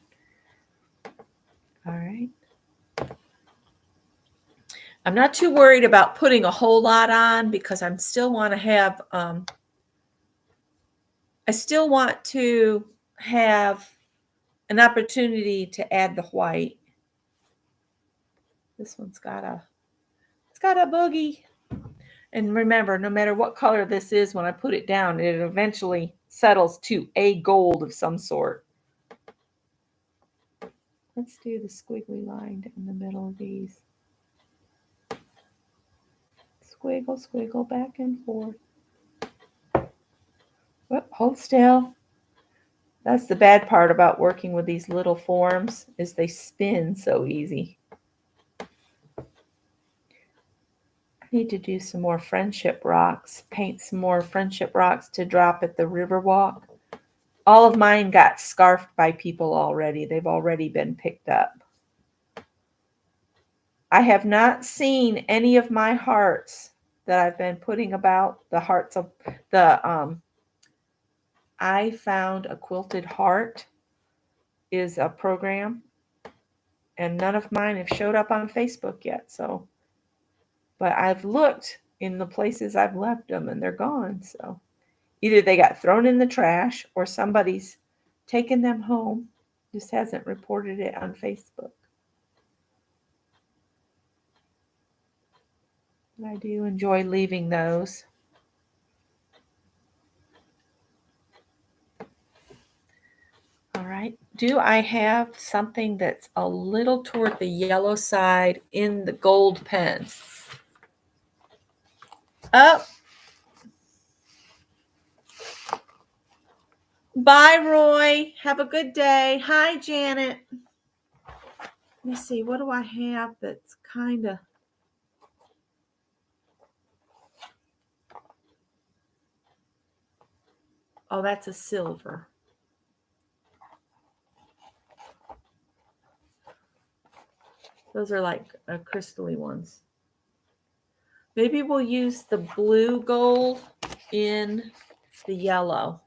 All right. I'm not too worried about putting a whole lot on because I still want to have an opportunity to add the white. This one's got a boogie. And remember, no matter what color this is, when I put it down, it eventually settles to a gold of some sort. Let's do the squiggly line in the middle of these. Squiggle, squiggle, back and forth. Whoop, hold still. That's the bad part about working with these little forms, is they spin so easy. I need to do some more friendship rocks, paint some more friendship rocks to drop at the Riverwalk. All of mine got scarfed by people already. They've already been picked up. I have not seen any of my hearts that I've been putting about, the hearts of the, I Found a Quilted Heart is a program, and none of mine have showed up on Facebook yet. So, but I've looked in the places I've left them and they're gone. So either they got thrown in the trash or somebody's taken them home, just hasn't reported it on Facebook. I do enjoy leaving those. All right. Do I have something that's a little toward the yellow side in the gold pens? Oh. Bye, Roy. Have a good day. Hi, Janet. Let me see. What do I have that's kind of... Oh, that's a silver. Those are like crystally ones. Maybe we'll use the blue gold in the yellow.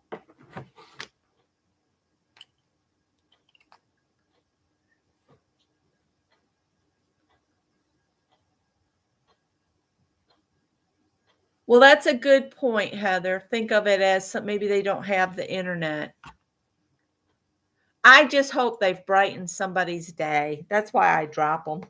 Well, that's a good point, Heather. Think of it as maybe they don't have the internet. I just hope they've brightened somebody's day. That's why I drop them.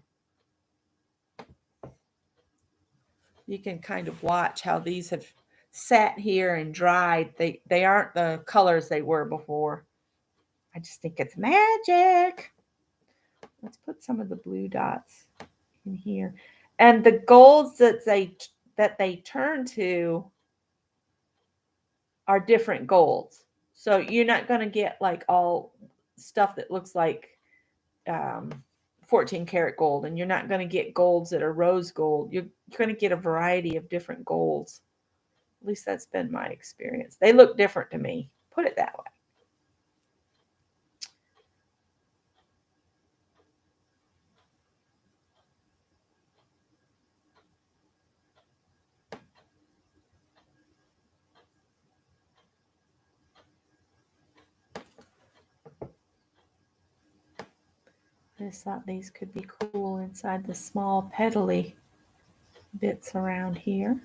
You can kind of watch how these have sat here and dried. They aren't the colors they were before. I just think it's magic. Let's put some of the blue dots in here. And the golds that they turn to are different golds. So you're not going to get like all stuff that looks like 14 karat gold, and you're not going to get golds that are rose gold. You're going to get a variety of different golds. At least that's been my experience. They look different to me. Put it that way. I just thought these could be cool inside the small petally bits around here.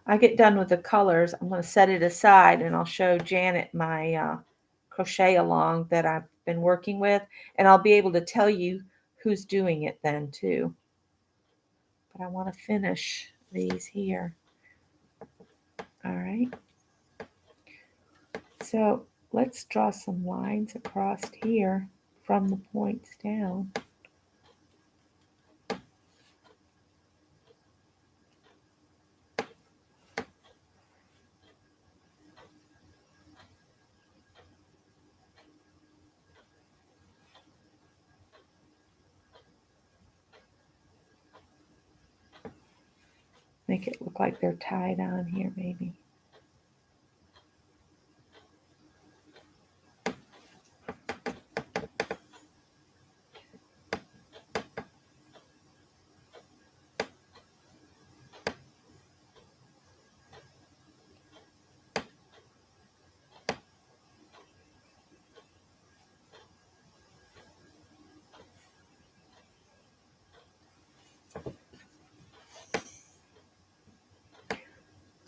I get done with the colors. I'm going to set it aside and I'll show Janet my crochet along that I've been working with, and I'll be able to tell you who's doing it then too. But I want to finish these here. All right. So let's draw some lines across here from the points down. Make it look like they're tied on here, maybe.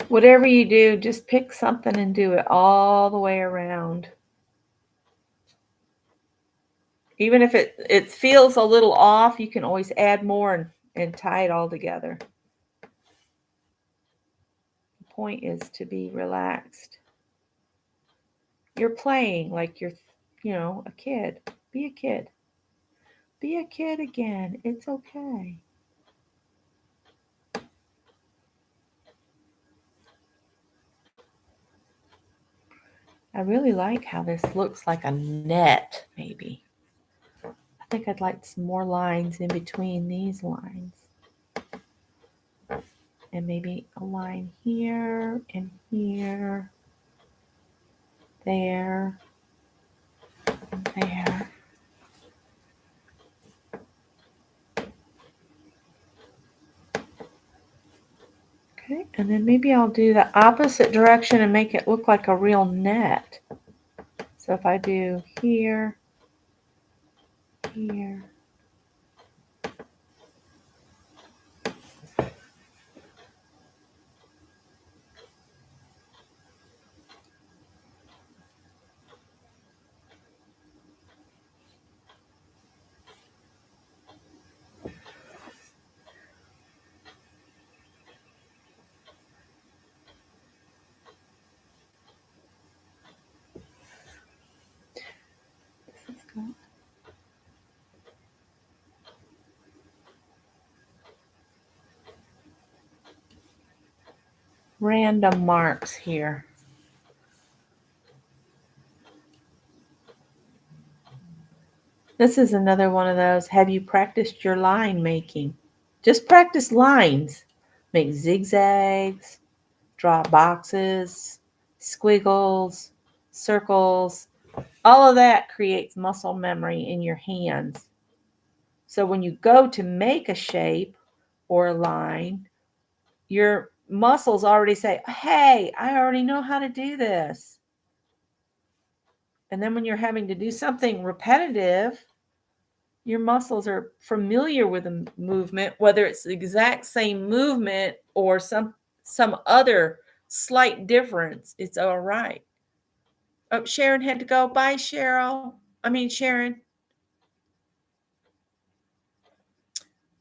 Whatever you do, just pick something and do it all the way around. Even if it feels a little off, you can always add more and tie it all together. The point is to be relaxed. You're playing like you're, a kid. Be a kid. Be a kid again. It's okay. I really like how this looks like a net, maybe. I think I'd like some more lines in between these lines. And maybe a line here and here, there, and there. Okay, and then maybe I'll do the opposite direction and make it look like a real net. So if I do here, here, random marks here. This is another one of those. Have you practiced your line making? Just practice lines. Make zigzags, draw boxes, squiggles, circles. All of that creates muscle memory in your hands. So when you go to make a shape or a line, your muscles already say, hey, I already know how to do this. And then when you're having to do something repetitive, your muscles are familiar with the movement, whether it's the exact same movement or some other slight difference. It's all right. Oh, Sharon had to go. Bye, Sharon.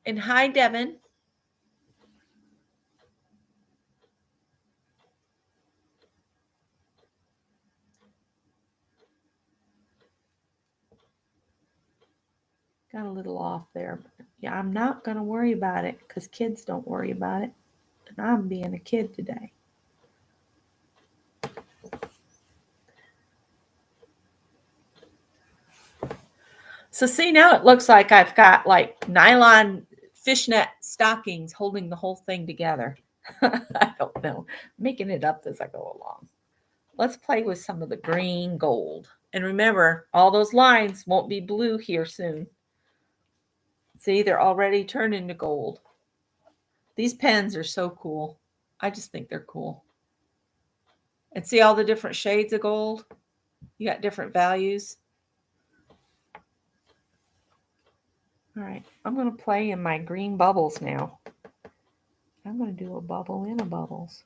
And hi, Devin. Got a little off there. Yeah, I'm not going to worry about it because kids don't worry about it. And I'm being a kid today. So see, now it looks like I've got like nylon fishnet stockings holding the whole thing together. I don't know. Making it up as I go along. Let's play with some of the green gold. And remember, all those lines won't be blue here soon. See, they're already turned into gold. These pens are so cool. I just think they're cool. And see all the different shades of gold? You got different values. All right, I'm going to play in my green bubbles now. I'm going to do a bubble in a bubbles.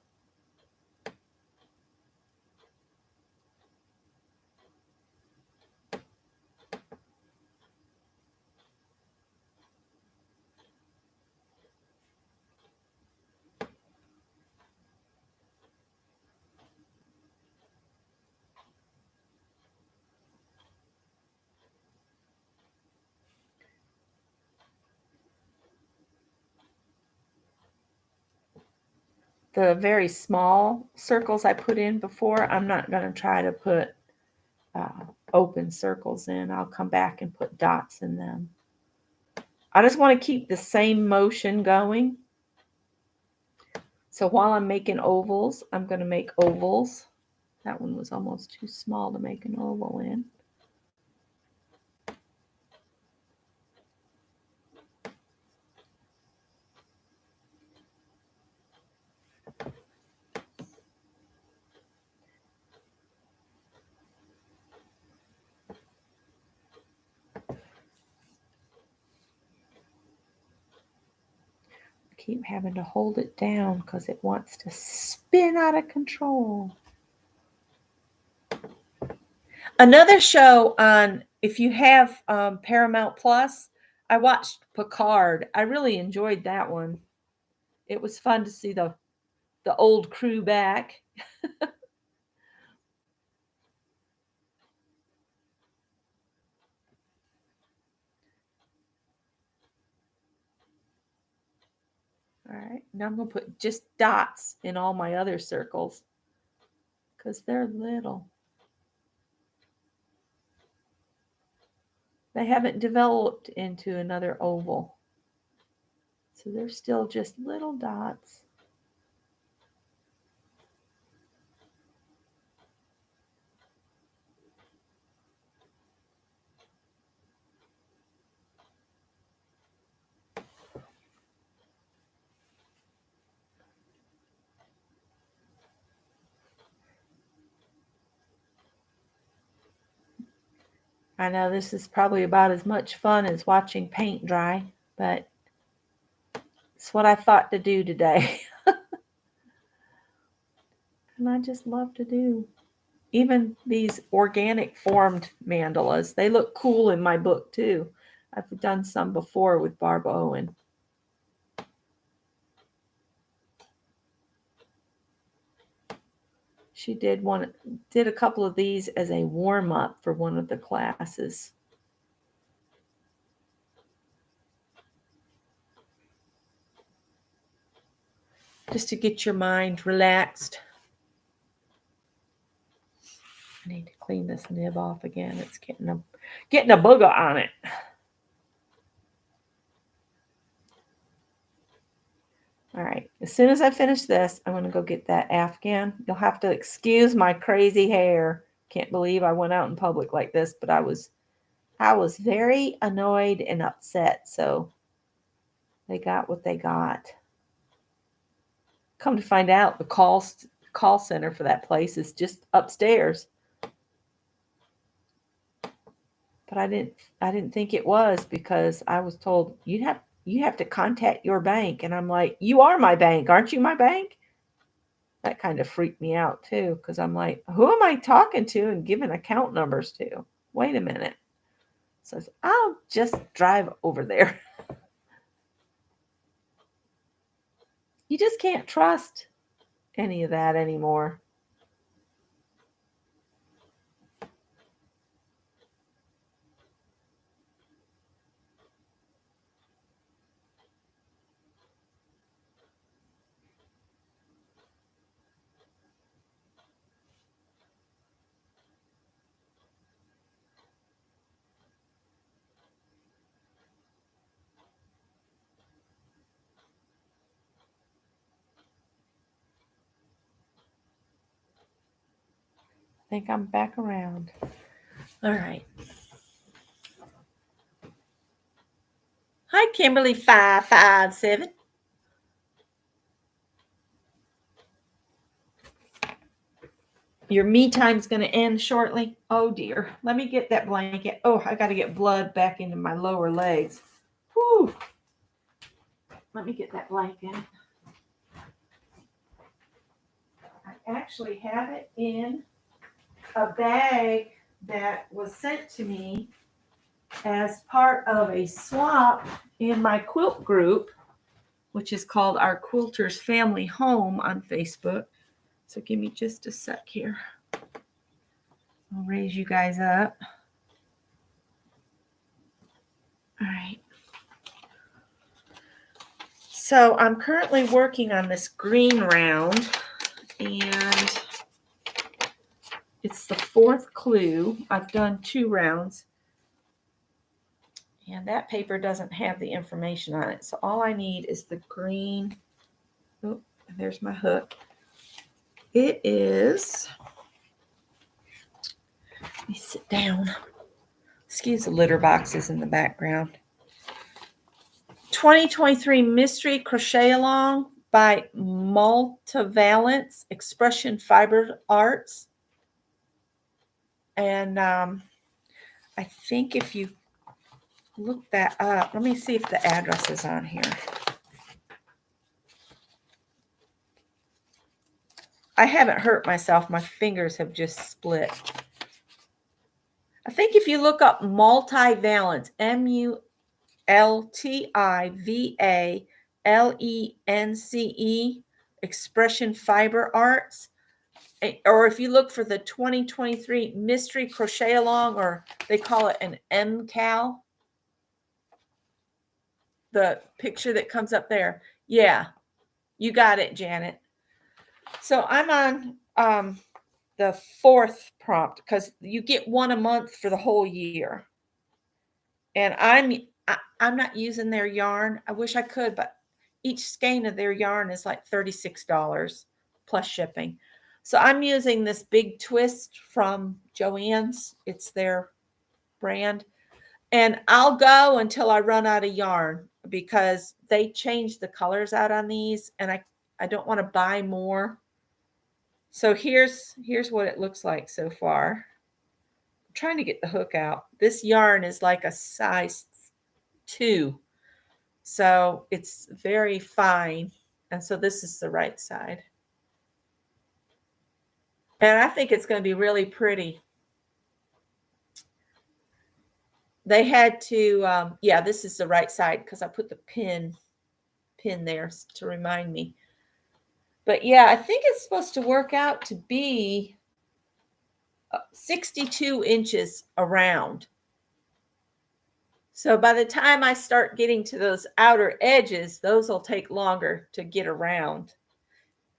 The very small circles I put in before, I'm not going to try to put open circles in. I'll come back and put dots in them. I just want to keep the same motion going. So while I'm making ovals, I'm going to make ovals. That one was almost too small to make an oval in. Keep having to hold it down because it wants to spin out of control. Another show on, if you have Paramount Plus, I watched Picard. I really enjoyed that one. It was fun to see the old crew back. All right, now I'm going to put just dots in all my other circles because they're little. They haven't developed into another oval. So they're still just little dots. I know this is probably about as much fun as watching paint dry, but it's what I thought to do today. And I just love to do. Even these organic formed mandalas, they look cool in my book too. I've done some before with Barb Owen. She did a couple of these as a warm-up for one of the classes. just to get your mind relaxed. I need to clean this nib off again. It's getting a booger on it. All right, as soon as I finish this, I'm going to go get that Afghan. You'll have to excuse my crazy hair. Can't believe I went out in public like this, but I was very annoyed and upset, so they got what they got. Come to find out, the call center for that place is just upstairs. But I didn't think it was, because I was told you have to contact your bank, and I'm like, you are my bank, aren't you my bank? That kind of freaked me out too, because I'm like, who am I talking to and giving account numbers to? Wait a minute. So I'll just drive over there. You just can't trust any of that anymore. I think I'm back around. All right. Hi, Kimberly 557. Your me time's going to end shortly. Oh dear. Let me get that blanket. Oh, I got to get blood back into my lower legs. Whew. Let me get that blanket. I actually have it in a bag that was sent to me as part of a swap in my quilt group, which is called Our Quilters Family Home on Facebook. So give me just a sec here. I'll raise you guys up. All right. So I'm currently working on this green round, and it's the 4th clue. I've done 2 rounds, and that paper doesn't have the information on it. So all I need is the green. Oh, there's my hook. It is, let me sit down. Excuse the litter boxes in the background. 2023 Mystery Crochet Along by Multivalence Expression Fiber Arts. And I think if you look that up, let me see if the address is on here. I haven't hurt myself. My fingers have just split. I think if you look up Multivalence, MULTIVALENCE, Expression Fiber Arts, or if you look for the 2023 Mystery Crochet Along, or they call it an MCAL, the picture that comes up there. Yeah, you got it, Janet. So I'm on the 4th prompt, because you get 1 a month for the whole year. And I'm not using their yarn. I wish I could, but each skein of their yarn is like $36 plus shipping. So I'm using this big twist from Joann's. It's their brand. And I'll go until I run out of yarn, because they change the colors out on these, and I don't want to buy more. So here's what it looks like so far. I'm trying to get the hook out. This yarn is like a size 2. So it's very fine. And so this is the right side. And I think it's going to be really pretty. They had to, yeah, this is the right side, because I put the pin there to remind me. But yeah, I think it's supposed to work out to be 62 inches around. So by the time I start getting to those outer edges, those will take longer to get around.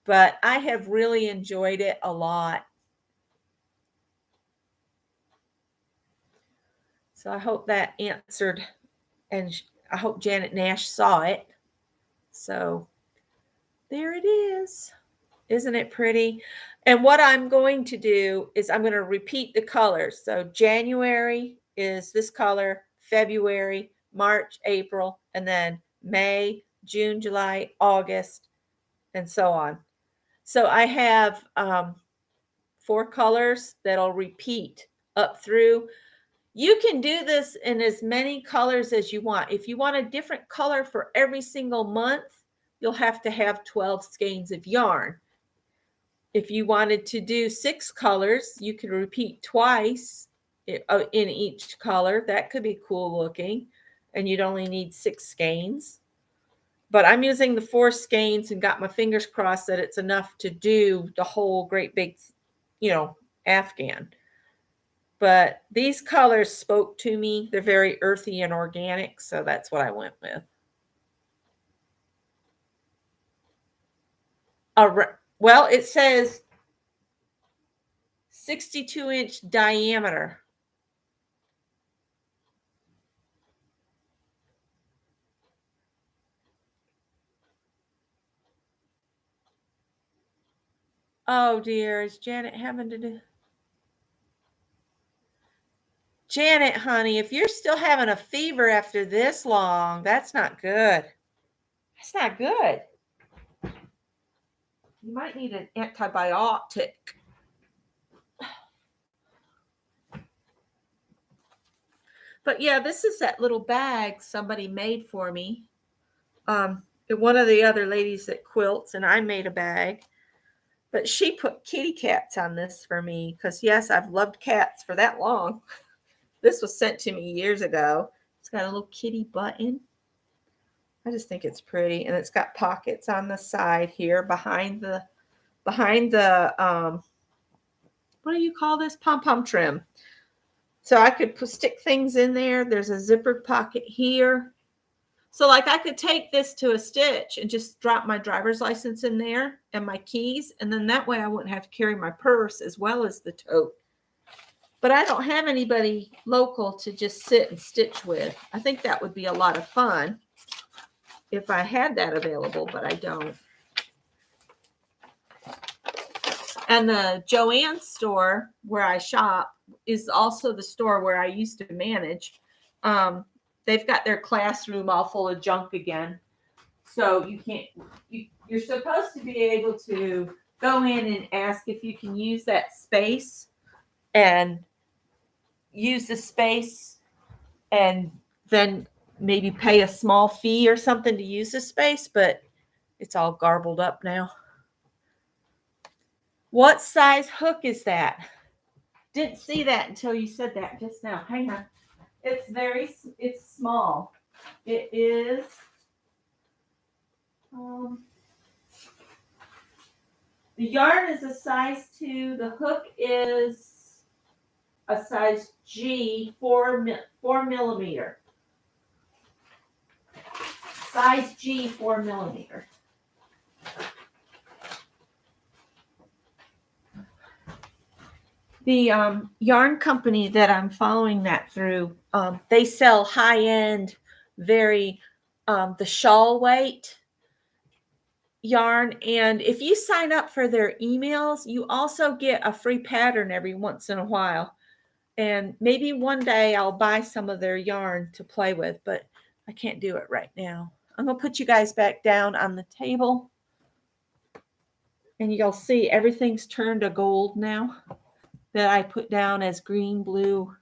but I have really enjoyed it a lot. So I hope that answered, and I hope Janet Nash saw it. So there it is. Isn't it pretty? And what I'm going to do is I'm going to repeat the colors. So January is this color, February, March, April, and then May, June, July, August, and so on. So I have 4 colors that'll repeat up through. You can do this in as many colors as you want. If you want a different color for every single month, you'll have to have 12 skeins of yarn. If you wanted to do 6 colors, you could repeat twice in each color. That could be cool looking, and you'd only need 6 skeins. But I'm using the 4 skeins and got my fingers crossed that it's enough to do the whole great big, Afghan. But these colors spoke to me. They're very earthy and organic, so that's what I went with. Well, it says 62-inch diameter. Oh dear, is Janet having to do? Janet, honey, if you're still having a fever after this long, that's not good. That's not good. You might need an antibiotic. But yeah, this is that little bag somebody made for me. One of the other ladies that quilts, and I made a bag. But she put kitty cats on this for me because, yes, I've loved cats for that long. This was sent to me years ago. It's got a little kitty button. I just think it's pretty, and it's got pockets on the side here behind the what do you call this? Pom-pom trim. So I could stick things in there. There's a zippered pocket here. So like I could take this to a stitch and just drop my driver's license in there and my keys, and then that way I wouldn't have to carry my purse as well as the tote. But I don't have anybody local to just sit and stitch with. I think that would be a lot of fun if I had that available, but I don't. And the Joann store where I shop is also the store where I used to manage. They've got their classroom all full of junk again. So you're supposed to be able to go in and ask if you can use that space and use the space and then maybe pay a small fee or something to use the space, but it's all garbled up now. What size hook is that? Didn't see that until you said that just now. Hang on. It's small. It is the yarn is a size 2. The hook is a size G, 4 millimeter. Size G, 4 millimeter. The yarn company that I'm following that through, they sell high-end, very the shawl weight yarn. And if you sign up for their emails, you also get a free pattern every once in a while. And maybe one day I'll buy some of their yarn to play with, but I can't do it right now. I'm going to put you guys back down on the table. And you'll see everything's turned to gold now that I put down as green, blue,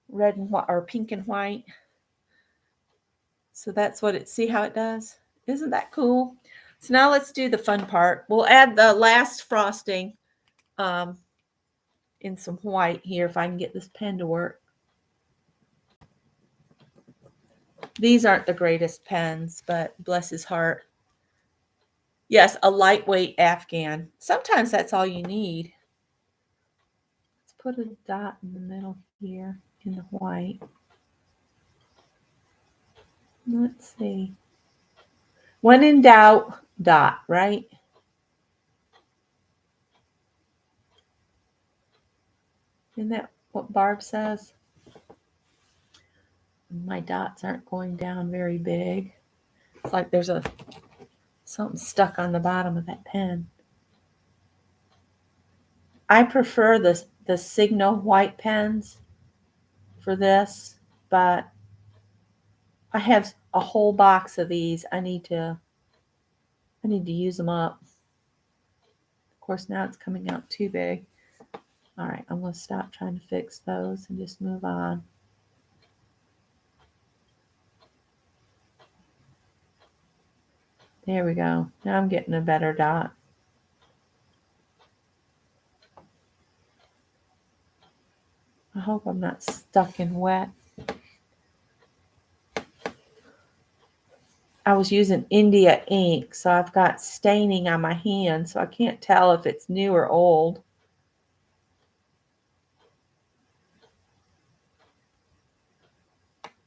red, and white, or pink and white. So that's what see how it does? Isn't that cool? So now let's do the fun part. We'll add the last frosting in some white here if I can get this pen to work. These aren't the greatest pens, but bless his heart. Yes, a lightweight Afghan. Sometimes that's all you need. Let's put a dot in the middle here in the white. Let's see. When in doubt, dot, right? Isn't that what Barb says? My dots aren't going down very big. It's like there's something stuck on the bottom of that pen. I prefer the Signal white pens for this, but I have a whole box of these. I need to use them up. Of course, now it's coming out too big. All right, I'm going to stop trying to fix those and just move on. There we go. Now I'm getting a better dot. I hope I'm not stuck in wet. I was using India ink, so I've got staining on my hand, so I can't tell if it's new or old.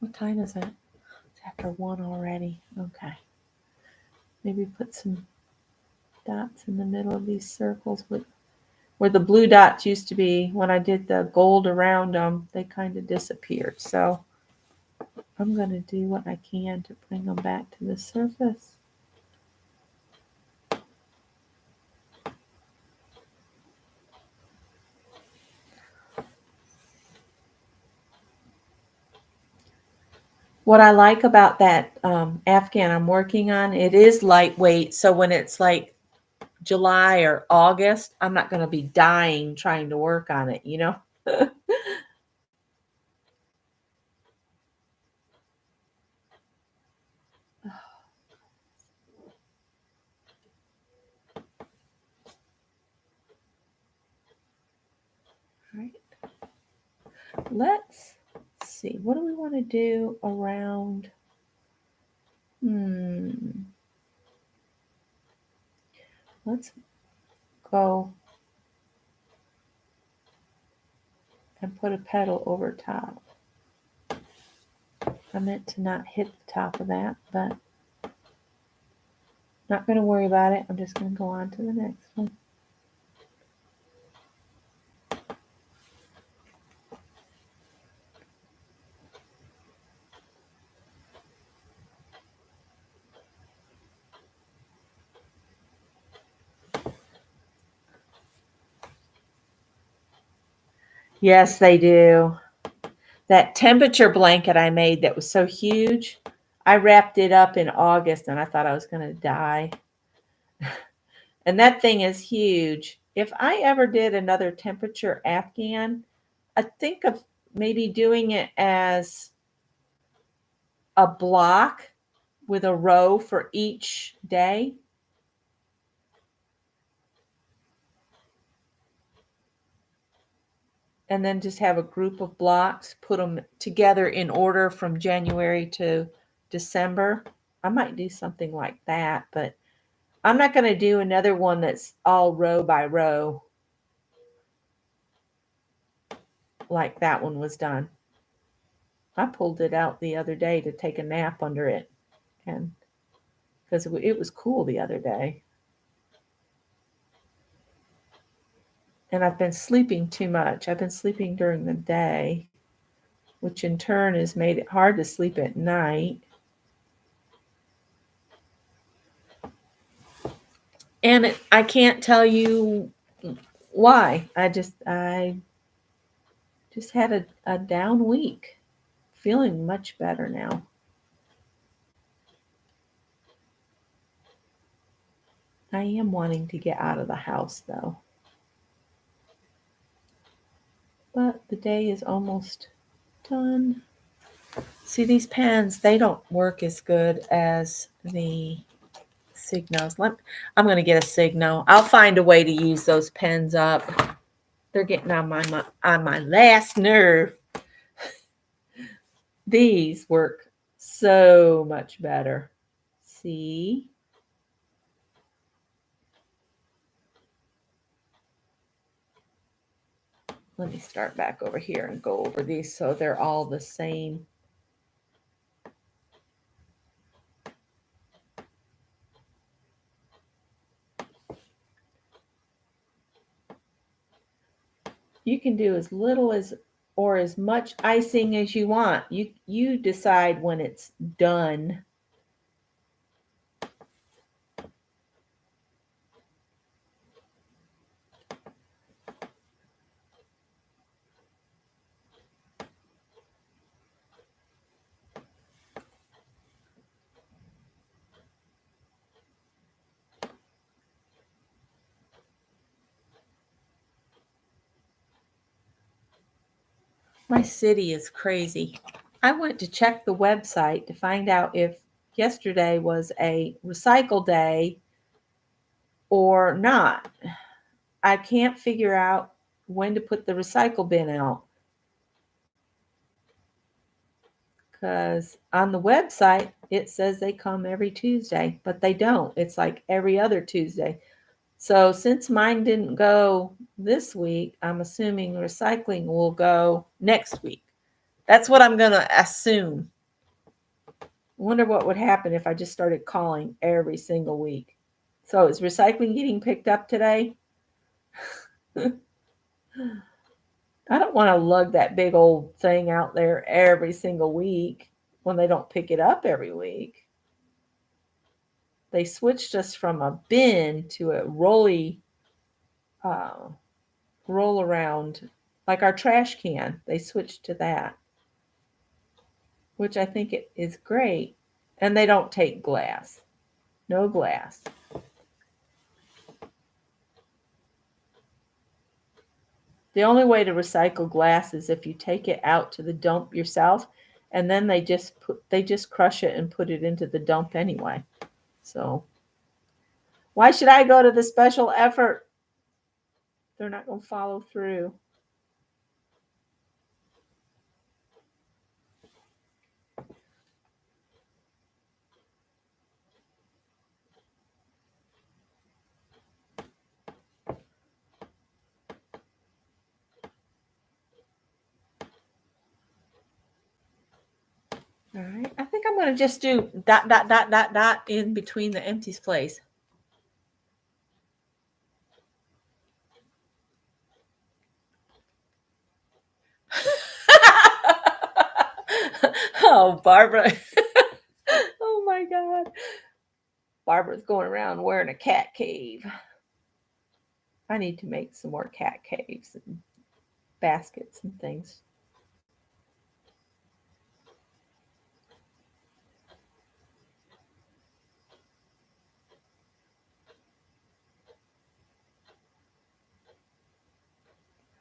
What time is it? It's after 1 already. Okay. Maybe put some dots in the middle of these circles where the blue dots used to be. When I did the gold around them, they kind of disappeared. So I'm going to do what I can to bring them back to the surface. What I like about that Afghan I'm working on, it is lightweight. So when it's like July or August, I'm not going to be dying trying to work on it, you know? All right. Let's see. What do we want to do around? Let's go and put a petal over top. I meant to not hit the top of that, but not going to worry about it. I'm just going to go on to the next one. Yes, they do. That temperature blanket I made that was so huge, I wrapped it up in August and I thought I was going to die. And that thing is huge. If I ever did another temperature Afghan, I think of maybe doing it as a block with a row for each day. And then just have a group of blocks, put them together in order from January to December. I might do something like that, but I'm not going to do another one that's all row by row like that one was done. I pulled it out the other day to take a nap under it, and because it was cool the other day. And I've been sleeping too much. I've been sleeping during the day, which in turn has made it hard to sleep at night. And I can't tell you why. I just had a down week. Feeling much better now. I am wanting to get out of the house though. But the day is almost done. See, these pens, they don't work as good as the Signos. I'm going to get a Signo. I'll find a way to use those pens up. They're getting on my last nerve. These work so much better. See? Let me start back over here and go over these so they're all the same. You can do as little as or as much icing as you want. You decide when it's done. My city is crazy. I went to check the website to find out if yesterday was a recycle day or not. I can't figure out when to put the recycle bin out because on the website it says they come every Tuesday, but they don't. It's like every other Tuesday. So since mine didn't go this week, I'm assuming recycling will go next week. That's what I'm going to assume. I wonder what would happen if I just started calling every single week. So is recycling getting picked up today? I don't want to lug that big old thing out there every single week when they don't pick it up every week. They switched us from a bin to a roll around, like our trash can. They switched to that, which I think it is great. And they don't take glass. No glass. The only way to recycle glass is if you take it out to the dump yourself, and then they just crush it and put it into the dump anyway. So why should I go to the special effort? They're not going to follow through. All right, I think I'm going to just do dot, dot, dot, dot, dot in between the empties place. Oh, Barbara. Oh my God. Barbara's going around wearing a cat cave. I need to make some more cat caves and baskets and things.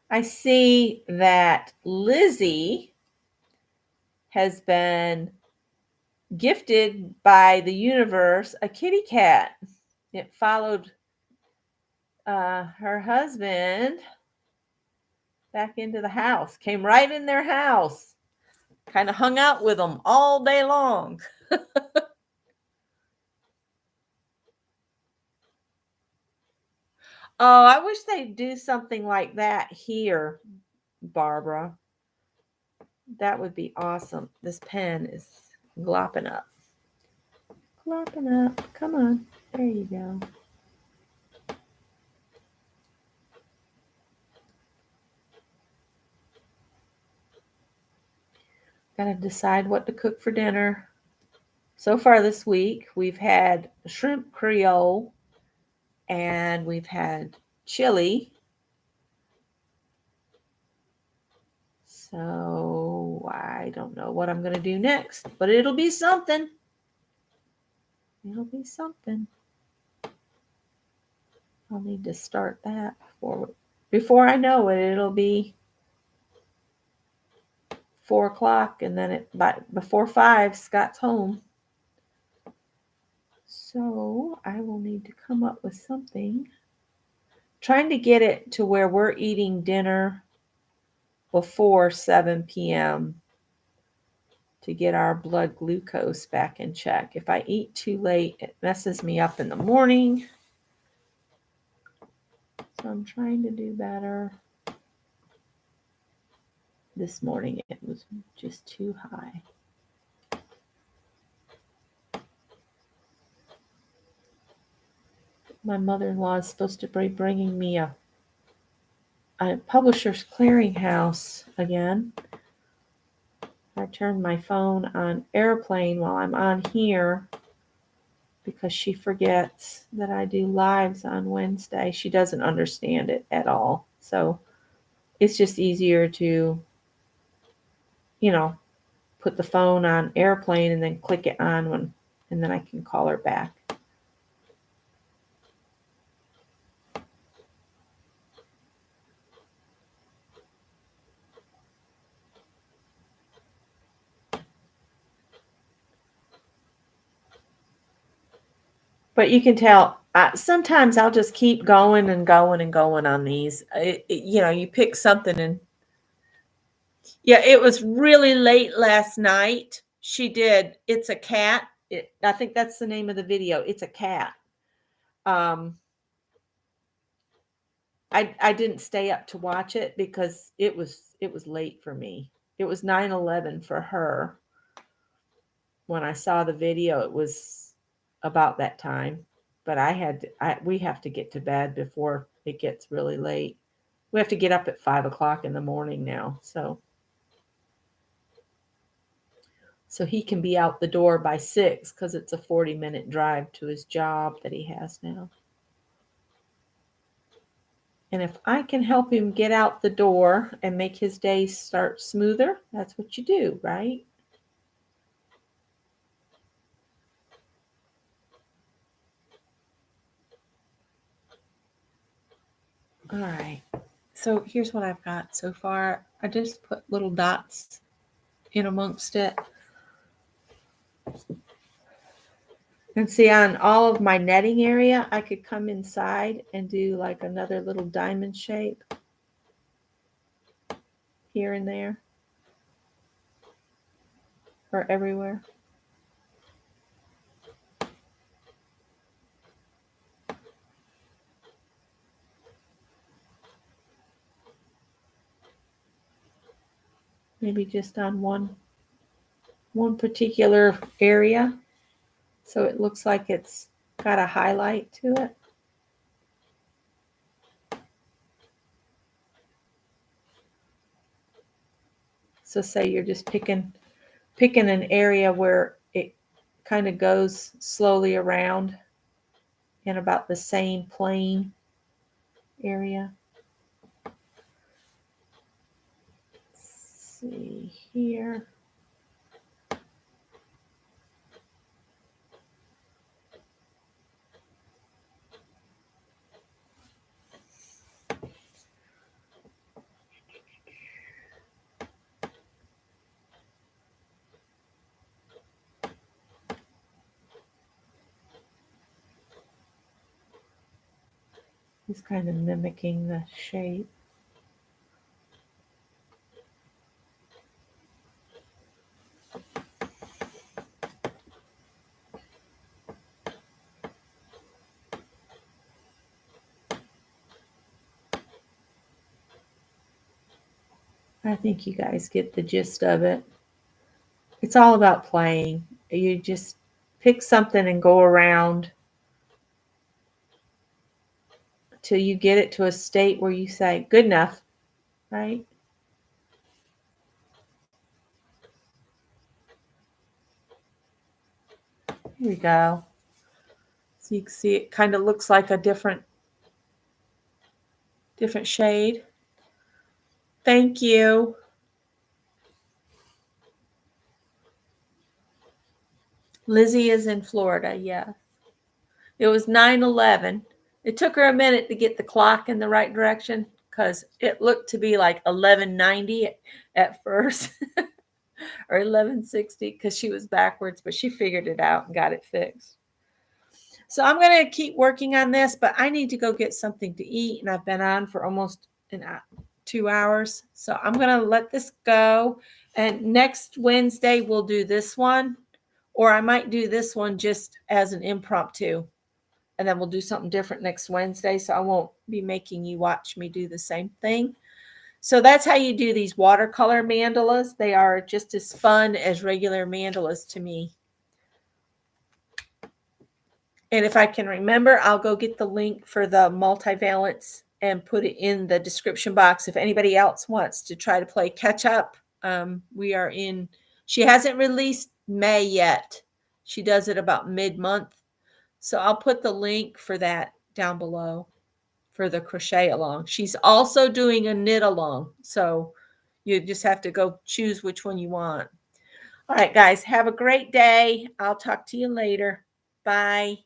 I see that Lizzie has been gifted by the universe a kitty cat. It followed her husband back into the house, came right in their house, kind of hung out with them all day long. Oh, I wish they'd do something like that here, Barbara. That would be awesome. This pen is glopping up. Glopping up. Come on. There you go. Gotta decide what to cook for dinner. So far this week, we've had shrimp Creole and we've had chili. So I don't know what I'm going to do next, but it'll be something. It'll be something. I'll need to start that before I know it. It'll be 4:00, and then before 5, Scott's home. So I will need to come up with something. Trying to get it to where we're eating dinner before 7 p.m. to get our blood glucose back in check. If I eat too late, it messes me up in the morning. So I'm trying to do better. This morning it was just too high. My mother-in-law is supposed to be bringing me a Publishers Clearinghouse again. I turned my phone on airplane while I'm on here because she forgets that I do lives on Wednesday. She doesn't understand it at all. So it's just easier to, put the phone on airplane and then click it on and then I can call her back. But you can tell, sometimes I'll just keep going and going and going on these. You pick something and, yeah, it was really late last night. She did. It's a cat. I think that's the name of the video. It's a cat. I didn't stay up to watch it because it was late for me. It was 9/11 for her. When I saw the video, it was about that time. But we have to get to bed before it gets really late. We have to get up at 5 o'clock in the morning now. So he can be out the door by 6 because it's a 40-minute drive to his job that he has now. And if I can help him get out the door and make his day start smoother, that's what you do, right? All right. So here's what I've got so far. I just put little dots in amongst it. And see, on all of my netting area, I could come inside and do like another little diamond shape here and there or everywhere. Maybe just on one particular area, so it looks like it's got a highlight to it. So say you're just picking an area where it kind of goes slowly around in about the same plane area. Let's see here. He's kind of mimicking the shape. I think you guys get the gist of it. It's all about playing. You just pick something and go around till you get it to a state where you say, good enough, right? Here we go. So you can see it kind of looks like a different shade. Thank you. Lizzie is in Florida, yeah. It was 9/11. It took her a minute to get the clock in the right direction because it looked to be like 1190 at first or 1160 because she was backwards, but she figured it out and got it fixed. So I'm going to keep working on this, but I need to go get something to eat, and I've been on for almost 2 hours. So I'm going to let this go, and next Wednesday we'll do this one, or I might do this one just as an impromptu. And then we'll do something different next Wednesday. So I won't be making you watch me do the same thing. So that's how you do these watercolor mandalas. They are just as fun as regular mandalas to me. And if I can remember, I'll go get the link for the multivalence and put it in the description box if anybody else wants to try to play catch up. We are in, she hasn't released May yet. She does it about mid-month. So I'll put the link for that down below for the crochet along. She's also doing a knit along. So you just have to go choose which one you want. All right, guys, have a great day. I'll talk to you later. Bye.